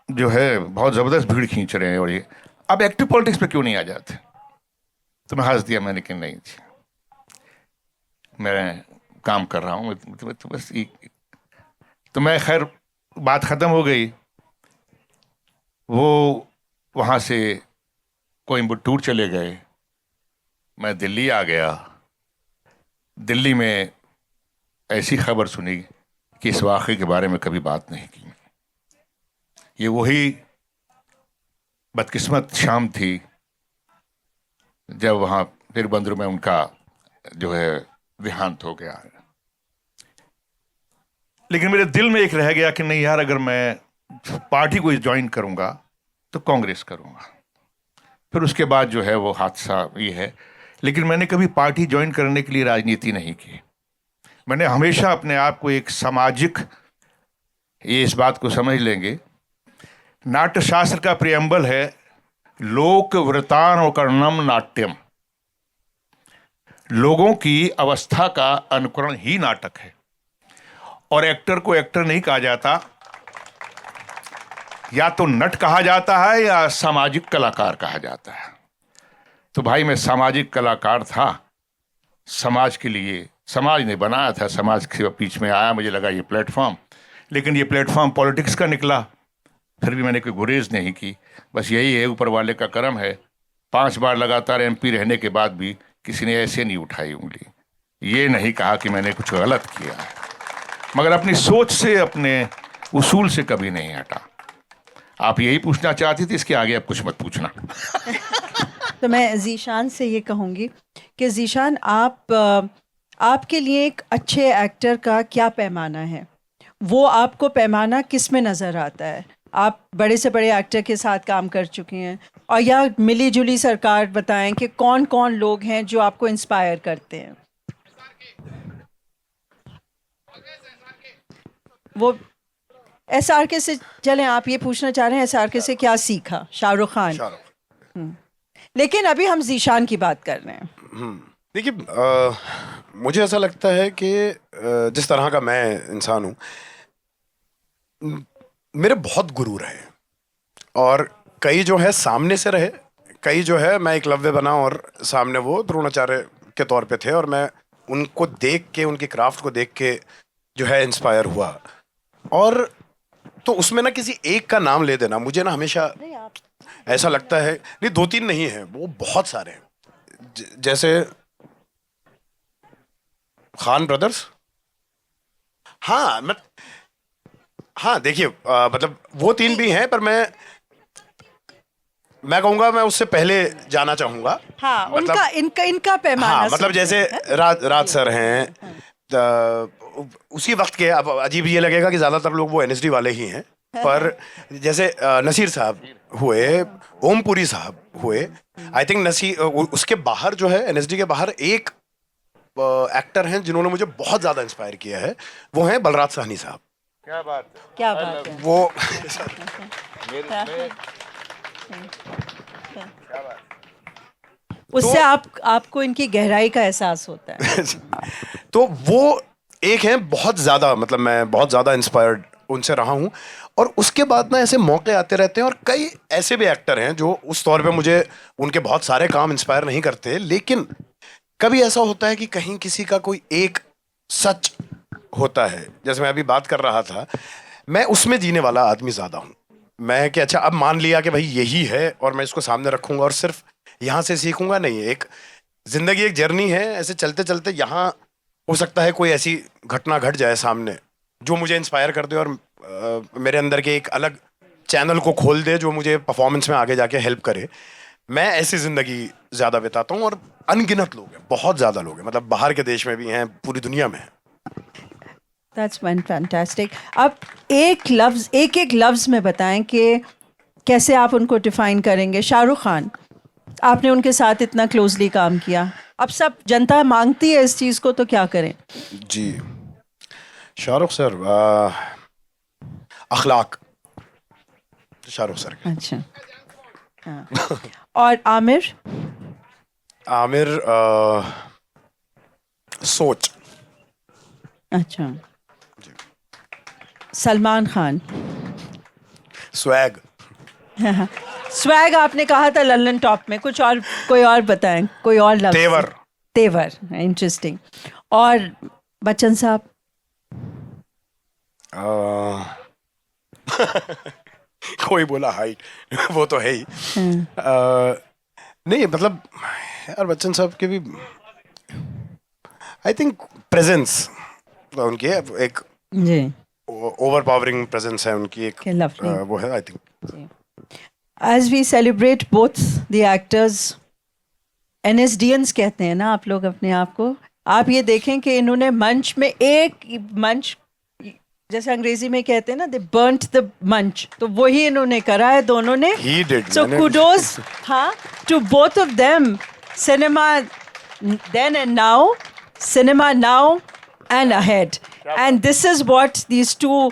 जो है बहुत ज़बरदस्त भीड़ खींच रहे हैं, और ये आप एक्टिव पॉलिटिक्स पे क्यों नहीं आ जाते? तो मैं हंस दिया, मैंने कहा नहीं जी, मैं काम कर रहा हूँ। तो बस तो मैं खैर बात ख़त्म हो गई। वो वहाँ से कोयम्बटूर चले गए, मैं दिल्ली आ गया। दिल्ली में ऐसी खबर सुनी कि इस वाक़े के बारे में कभी बात नहीं की। ये वही बदकिस्मत शाम थी जब वहाँ फिर बंदर में उनका जो है देहांत हो गया। लेकिन मेरे दिल में एक रह गया कि नहीं यार, अगर मैं पार्टी को ज्वाइन करूँगा तो कांग्रेस करूँगा। फिर उसके बाद जो है वो हादसा ये है। लेकिन मैंने कभी पार्टी ज्वाइन करने के लिए राजनीति नहीं की। मैंने हमेशा अपने आप को एक सामाजिक, ये इस बात को समझ लेंगे, नाट्यशास्त्र का प्रियम्बल है लोक वृतानुकरणम नाट्यम। लोगों की अवस्था का अनुकरण ही नाटक है। और एक्टर को एक्टर नहीं कहा जाता, या तो नट कहा जाता है या सामाजिक कलाकार कहा जाता है। तो भाई मैं सामाजिक कलाकार था, समाज के लिए, समाज ने बनाया था, समाज के बीच में आया, मुझे लगा ये प्लेटफॉर्म। लेकिन ये प्लेटफॉर्म पॉलिटिक्स का निकला। फिर भी मैंने कोई गुरेज नहीं की। बस यही है, ऊपर वाले का करम है। 5 बार लगातार MP रहने के बाद भी किसी ने ऐसे नहीं उठाई उंगली, ये नहीं कहा कि मैंने कुछ गलत किया है, मगर अपनी सोच से, अपने उसूल से कभी नहीं हटा। आप यही पूछना चाहती थी, इसके आगे अब कुछ मत पूछना। तो मैं ज़ीशान से ये कहूँगी कि ज़ीशान, आपके लिए एक अच्छे एक्टर का क्या पैमाना है? वो आपको पैमाना किस में नज़र आता है? आप बड़े से बड़े एक्टर के साथ काम कर चुकी हैं, और या मिली जुली सरकार बताएं कि कौन कौन लोग हैं जो आपको इंस्पायर करते हैं? वो SRK से चलें, आप ये पूछना चाह रहे हैं SRK से क्या सीखा? शाहरुख खान। लेकिन अभी हम ज़ीशान की बात कर रहे हैं। देखिए, मुझे ऐसा लगता है कि जिस तरह का मैं इंसान हूँ, मेरे बहुत गुरु रहे, और कई जो है सामने से रहे, कई जो है मैं एकलव्य बना और सामने वो द्रोणाचार्य के तौर पे थे, और मैं उनको देख के, उनकी क्राफ्ट को देख के जो है इंस्पायर हुआ। और तो उसमें ना किसी एक का नाम ले देना, मुझे ना हमेशा ऐसा लगता है, नहीं 2-3 नहीं है, वो बहुत सारे हैं। जैसे खान ब्रदर्स, हाँ देखिए, मतलब वो 3 भी हैं, पर मैं कहूँगा मैं उससे पहले जाना चाहूँगा। हाँ, मतलब, इनका पैमाना। हाँ, मतलब जैसे राज सर हैं, उसी वक्त के। अब अजीब ये लगेगा कि ज़्यादातर लोग वो NSD वाले ही हैं, पर जैसे नसीर साहब हुए, ओमपुरी साहब हुए, आई थिंक नसीर, उसके बाहर जो है NSD के बाहर एक एक्टर हैं जिन्होंने मुझे बहुत ज़्यादा इंस्पायर किया है, वो हैं बलराज साहनी साहब। क्या बात है वो उससे आपको इनकी गहराई का एहसास होता है। तो वो एक है बहुत ज़्यादा, मतलब मैं बहुत ज़्यादा इंस्पायर्ड उनसे रहा हूँ। और उसके बाद ना ऐसे मौके आते रहते हैं, और कई ऐसे भी एक्टर हैं जो उस तौर पे मुझे उनके बहुत सारे काम इंस्पायर नहीं करते, लेकिन कभी ऐसा होता है कि कहीं किसी का कोई एक सच होता है। जैसे मैं अभी बात कर रहा था, मैं उसमें जीने वाला आदमी ज़्यादा हूँ। मैं कि अच्छा, अब मान लिया कि भाई यही है और मैं इसको सामने रखूँगा और सिर्फ यहाँ से सीखूंगा, नहीं। एक ज़िंदगी एक जर्नी है, ऐसे चलते चलते यहाँ हो सकता है कोई ऐसी घटना घट जाए सामने जो मुझे इंस्पायर कर दे, और मेरे अंदर के एक अलग चैनल को खोल दे जो मुझे परफॉर्मेंस में आगे जाके हेल्प करे। मैं ऐसी ज़िंदगी ज़्यादा बिताता हूँ, और अनगिनत लोग हैं, बहुत ज़्यादा लोग हैं, मतलब बाहर के देश में भी हैं, पूरी दुनिया में हैं। That's fantastic. अब एक लफ्ज़ में बताएं कि कैसे आप उनको डिफाइन करेंगे। शाहरुख खान, आपने उनके साथ इतना क्लोजली काम किया, अब सब जनता मांगती है इस चीज़ को, तो क्या करें? जी, शाहरुख सर, अखलाक, शाहरुख सर। अच्छा, हाँ। और आमिर? सोच। अच्छा। सलमान खान? स्वैग। स्वैग आपने कहा था लल्लन टॉप में, कुछ और, कोई और बताएं, कोई और लफ्ज़। तेवर। इंटरेस्टिंग। और बच्चन साहब? कोई बोला हाइट, वो तो है ही। नहीं मतलब यार बच्चन साहब के भी आई थिंक प्रेजेंस उनकी है, एक जी, ओवर पावरिंग प्रेजेंस है उनकी एक, lovely. वो है I think. As we celebrate both the actors, NSDNs कहते हैं ना आप लोग अपने आप को, आप ये देखें कि इन्होंने मंच में मंच, जैसे अंग्रेजी में कहते हैं ना, they burnt the मंच, तो वही इन्होंने करा है दोनों ने। He did, So मैंने- kudos, हाँ, to both of them. Cinema then and now, cinema now and ahead. And this is what these two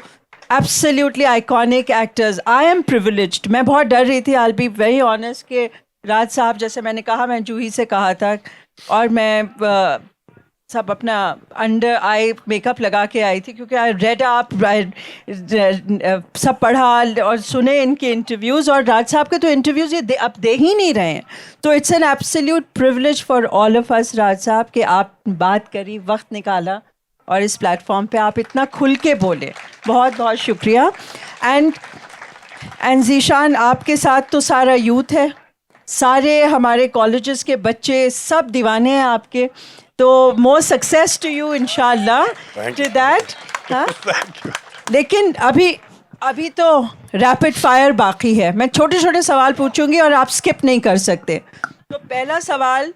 absolutely iconic actors. I am privileged. मैं बहुत डर रही थी, I'll be very honest, कि राज साहब, जैसे मैंने कहा, मैं जूही से कहा था, और मैं सब अपना अंडर आई मेकअप लगा के आई थी, क्योंकि आई रेड आप सब पढ़ा और सुने इनके इंटरव्यूज़, और राज साहब के तो इंटरव्यूज़ ये अब दे ही नहीं रहे हैं। तो it's an absolute privilege for all of us, Raj साहब, कि आप बात करी, वक्त निकाला और इस प्लेटफॉर्म पे आप इतना खुल के बोले। बहुत बहुत शुक्रिया। एंड ज़ीशान, आपके साथ तो सारा यूथ है, सारे हमारे कॉलेजेस के बच्चे सब दीवाने हैं आपके, तो मोर सक्सेस टू यू इंशाल्लाह टू दैट। हाँ, लेकिन अभी तो रैपिड फायर बाकी है। मैं छोटे छोटे सवाल पूछूंगी और आप स्किप नहीं कर सकते। तो पहला सवाल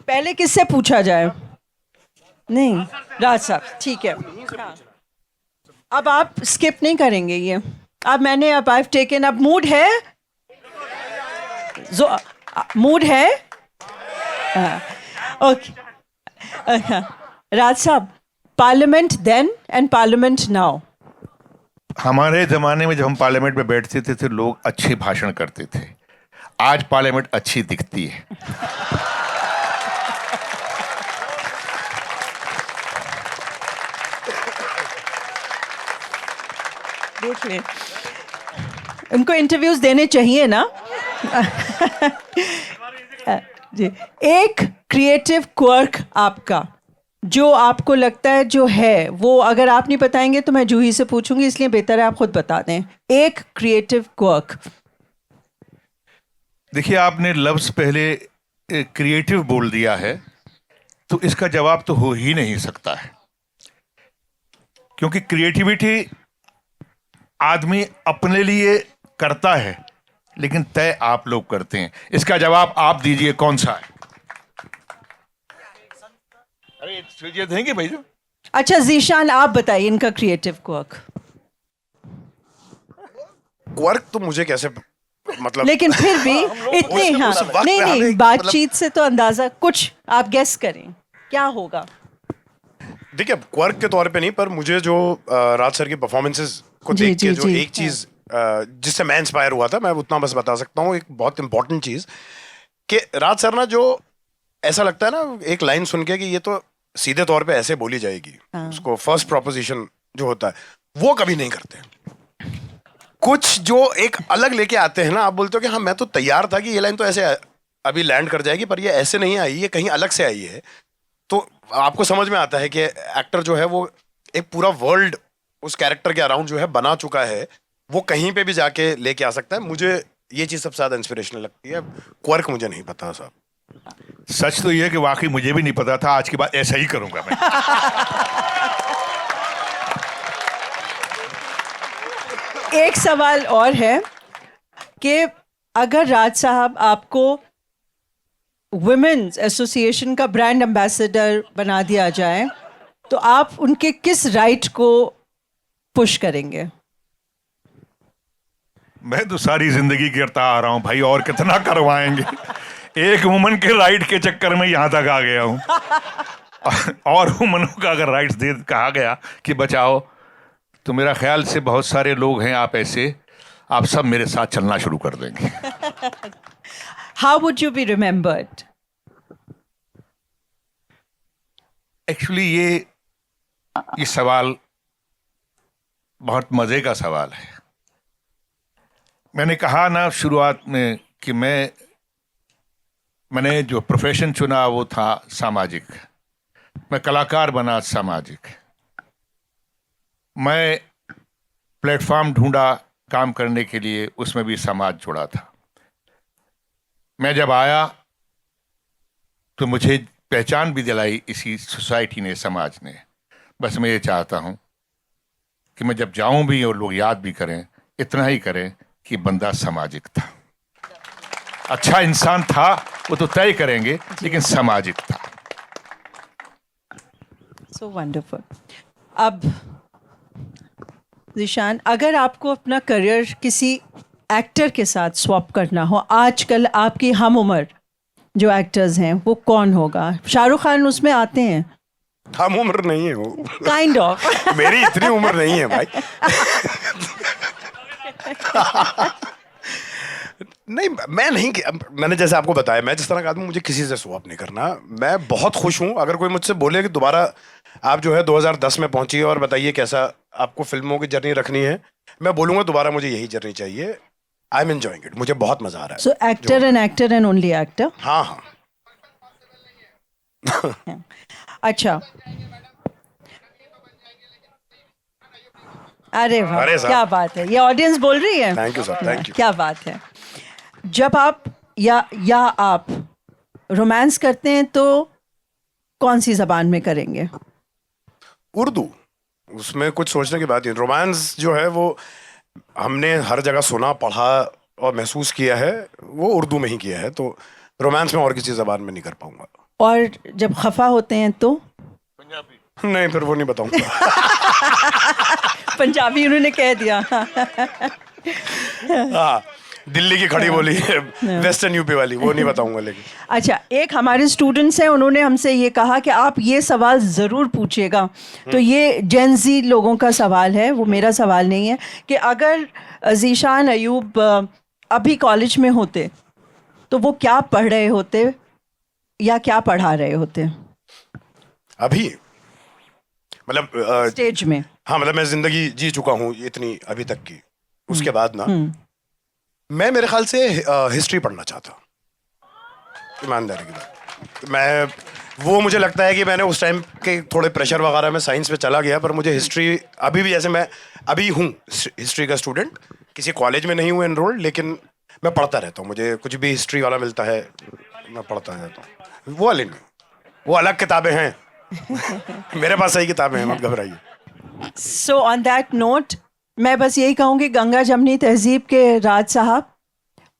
पहले किससे पूछा जाए? नहीं, राज साहब, ठीक है। हाँ, अब आप स्किप नहीं करेंगे ये। अब I've taken, अब मूड है, मूड है। Okay, Raj sahab, parliament then and parliament now. हमारे ज़माने में जब हम पार्लियामेंट में बैठते थे तो लोग अच्छे भाषण करते थे, आज पार्लियामेंट अच्छी दिखती है। देख ले, उनको इंटरव्यूज देने चाहिए ना। जी, एक क्रिएटिव क्वर्क आपका जो आपको लगता है जो है, वो अगर आप नहीं बताएंगे तो मैं जूही से पूछूंगी, इसलिए बेहतर है आप खुद बता दें। एक क्रिएटिव क्वर्क। देखिए, आपने लफ्ज़ पहले क्रिएटिव बोल दिया है, तो इसका जवाब तो हो ही नहीं सकता है, क्योंकि क्रिएटिविटी आदमी अपने लिए करता है, लेकिन तय आप लोग करते हैं। इसका जवाब आप दीजिए, कौन सा है? अरे देंगे भाई। अच्छा ज़ीशान, आप बताइए इनका क्रिएटिव क्वर्क। क्वर्क तो मुझे कैसे, मतलब लेकिन फिर भी इतने, हाँ, उस वक्त नहीं में नहीं, हमें, बातचीत से तो अंदाजा कुछ आप गेस करें क्या होगा। देखिए, क्वर्क के तौर पे नहीं, पर मुझे जो राज सर की परफॉर्मेंसेस को जी, देख के जी, जो जी, एक चीज जिससे मैं इंस्पायर हुआ था, मैं उतना बस बता सकता हूँ। एक बहुत इंपॉर्टेंट चीज कि राज सर ना, जो ऐसा लगता है ना एक लाइन सुन के कि ये तो सीधे तौर पे ऐसे बोली जाएगी, उसको फर्स्ट प्रोपोजिशन जो होता है वो कभी नहीं करते। कुछ जो एक अलग लेके आते हैं ना, आप बोलते हो कि हाँ मैं तो तैयार था कि ये लाइन तो ऐसे अभी लैंड कर जाएगी, पर ये ऐसे नहीं आई, ये कहीं अलग से आई है। तो आपको समझ में आता है कि एक्टर जो है वो एक पूरा वर्ल्ड उस कैरेक्टर के अराउंड जो है बना चुका है, वो कहीं पे भी जाके लेके आ सकता है। मुझे ये चीज सबसे ज्यादा इंस्पिरेशनल लगती है। क्वर्क मुझे नहीं पता साहब। सच तो ये है कि वाकई मुझे भी नहीं पता था, आज के बाद ऐसा ही करूंगा मैं। एक सवाल और है कि अगर राज साहब आपको वुमेन्स एसोसिएशन का ब्रांड एम्बेसडर बना दिया जाए, तो आप उनके किस राइट को पुश करेंगे? मैं तो सारी जिंदगी करता आ रहा हूं भाई, और कितना करवाएंगे। एक वुमन के राइट के चक्कर में यहां तक आ गया हूं। और वुमनों का अगर राइट्स दे कहा गया कि बचाओ, तो मेरा ख्याल से बहुत सारे लोग हैं आप ऐसे, आप सब मेरे साथ चलना शुरू कर देंगे। How would you be remembered? Actually ये सवाल बहुत मजे का सवाल है। मैंने कहा ना शुरुआत में कि मैंने जो प्रोफेशन चुना वो था सामाजिक। मैं कलाकार बना सामाजिक। मैं प्लेटफॉर्म ढूंढा काम करने के लिए, उसमें भी समाज जुड़ा था। मैं जब आया तो मुझे पहचान भी दिलाई इसी सोसाइटी ने, समाज ने। बस मैं ये चाहता हूं कि मैं जब जाऊं भी और लोग याद भी करें, इतना ही करें कि बंदा सामाजिक था, अच्छा इंसान था, वो तो तय करेंगे, लेकिन सामाजिक था। So wonderful. अब ज़ीशान, अगर आपको अपना करियर किसी एक्टर के साथ स्वैप करना हो, आजकल आपकी हम उम्र जो एक्टर्स हैं वो कौन होगा? शाहरुख खान उसमें आते हैं? हम उम्र नहीं है वो, काइंड ऑफ। मेरी इतनी उम्र नहीं है भाई। नहीं, मैं नहीं, मैंने जैसे आपको बताया, मैं जिस तरह का आदमी, मुझे किसी से स्वैप नहीं करना। मैं बहुत खुश हूं अगर कोई मुझसे बोले कि दोबारा आप जो है 2010 में पहुंचिए और बताइए कैसा आपको फिल्मों की जर्नी रखनी है, मैं बोलूंगा दोबारा मुझे यही जर्नी चाहिए। आई एम एंजॉयिंग इट, मुझे बहुत मजा आ रहा है। So actor and only actor? हाँ हाँ। अच्छा, अरे वाह, अरे साहब। क्या बात है, ये ऑडियंस बोल रही है। Thank you sir, thank you. क्या बात है। जब आप या आप रोमांस करते हैं तो कौन सी जबान में करेंगे? उर्दू, उसमें कुछ सोचने की बात नहीं। रोमांस जो है वो हमने हर जगह सुना, पढ़ा और महसूस किया है, वो उर्दू में ही किया है, तो रोमांस में और किसी जबान में नहीं कर पाऊंगा। और जब खफा होते हैं तो? नहीं, फिर वो नहीं बताऊंगा। पंजाबी उन्होंने कह दिया। हाँ, दिल्ली की खड़ी बोली, वेस्टर्न यूपी वाली, वो नहीं बताऊंगा। लेकिन अच्छा, एक हमारे स्टूडेंट्स हैं, उन्होंने हमसे ये कहा कि आप ये सवाल ज़रूर पूछिएगा। तो ये जेन ज़ी लोगों का सवाल है, वो मेरा सवाल नहीं है, कि अगर ज़ीशान अयूब अभी कॉलेज में होते तो वो क्या पढ़ रहे होते या क्या पढ़ा रहे होते अभी? मतलब स्टेज में? हाँ, मतलब मैं जिंदगी जी चुका हूँ इतनी अभी तक की, उसके बाद ना मैं मेरे ख्याल से हिस्ट्री पढ़ना चाहता, ईमानदारी की बात। मैं वो मुझे लगता है कि मैंने उस टाइम के थोड़े प्रेशर वगैरह में साइंस पे चला गया, पर मुझे हिस्ट्री अभी भी, जैसे मैं अभी हूँ हिस्ट्री का स्टूडेंट, किसी कॉलेज में नहीं हूँ एनरोल्ड, लेकिन मैं पढ़ता रहता हूँ। मुझे कुछ भी हिस्ट्री वाला मिलता है मैं पढ़ता रहता हूँ। वो वाली नहीं, वो अलग किताबें हैं। मेरे पास सही किताबें हैं, मत घबराइए। सो ऑन दैट नोट मैं बस यही कहूँगी, गंगा जमनी तहजीब के राज साहब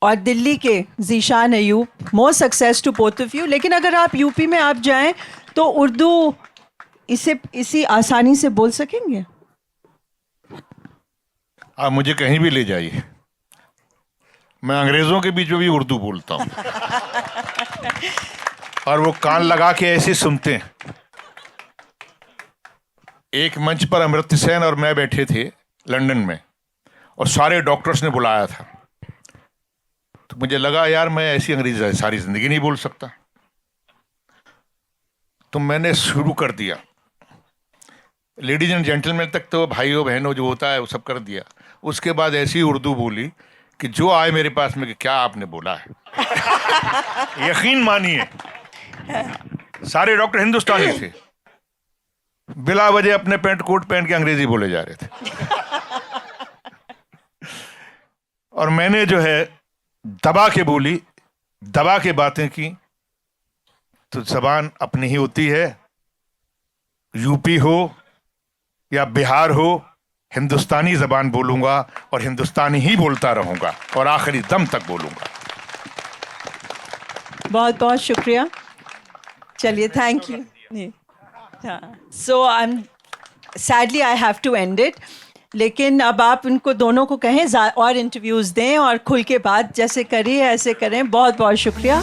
और दिल्ली के Zeeshan Ayub, more success to both of you. लेकिन अगर आप यूपी में आप जाएं तो उर्दू इसी आसानी से बोल सकेंगे? आप मुझे कहीं भी ले जाइए, मैं अंग्रेजों के बीच में भी उर्दू बोलता हूँ। और वो कान लगा के ऐसे सुनते हैं। एक मंच पर अमृत सेन और मैं बैठे थे लंदन में, और सारे डॉक्टर्स ने बुलाया था, तो मुझे लगा यार मैं ऐसी अंग्रेजी सारी जिंदगी नहीं बोल सकता, तो मैंने शुरू कर दिया। लेडीज एंड जेंटलमैन तक तो भाइयों बहनों जो होता है वो सब कर दिया। उसके बाद ऐसी उर्दू बोली कि जो आए मेरे पास में कि क्या आपने बोला है। यकीन मानिए सारे डॉक्टर हिंदुस्तानी थे, बिला वजह अपने पेंट कोट पहन के अंग्रेजी बोले जा रहे थे। और मैंने जो है दबा के बोली, दबा के बातें की, तो जबान अपनी ही होती है। यूपी हो या बिहार हो, हिंदुस्तानी जबान बोलूंगा और हिंदुस्तानी ही बोलता रहूंगा और आखिरी दम तक बोलूंगा। बहुत बहुत शुक्रिया। चलिए, thank you. So I am sadly I have to end it, लेकिन अब आप उनको दोनों को कहें और इंटरव्यूज़ दें और खुल के बात जैसे करिए ऐसे करें। बहुत बहुत शुक्रिया।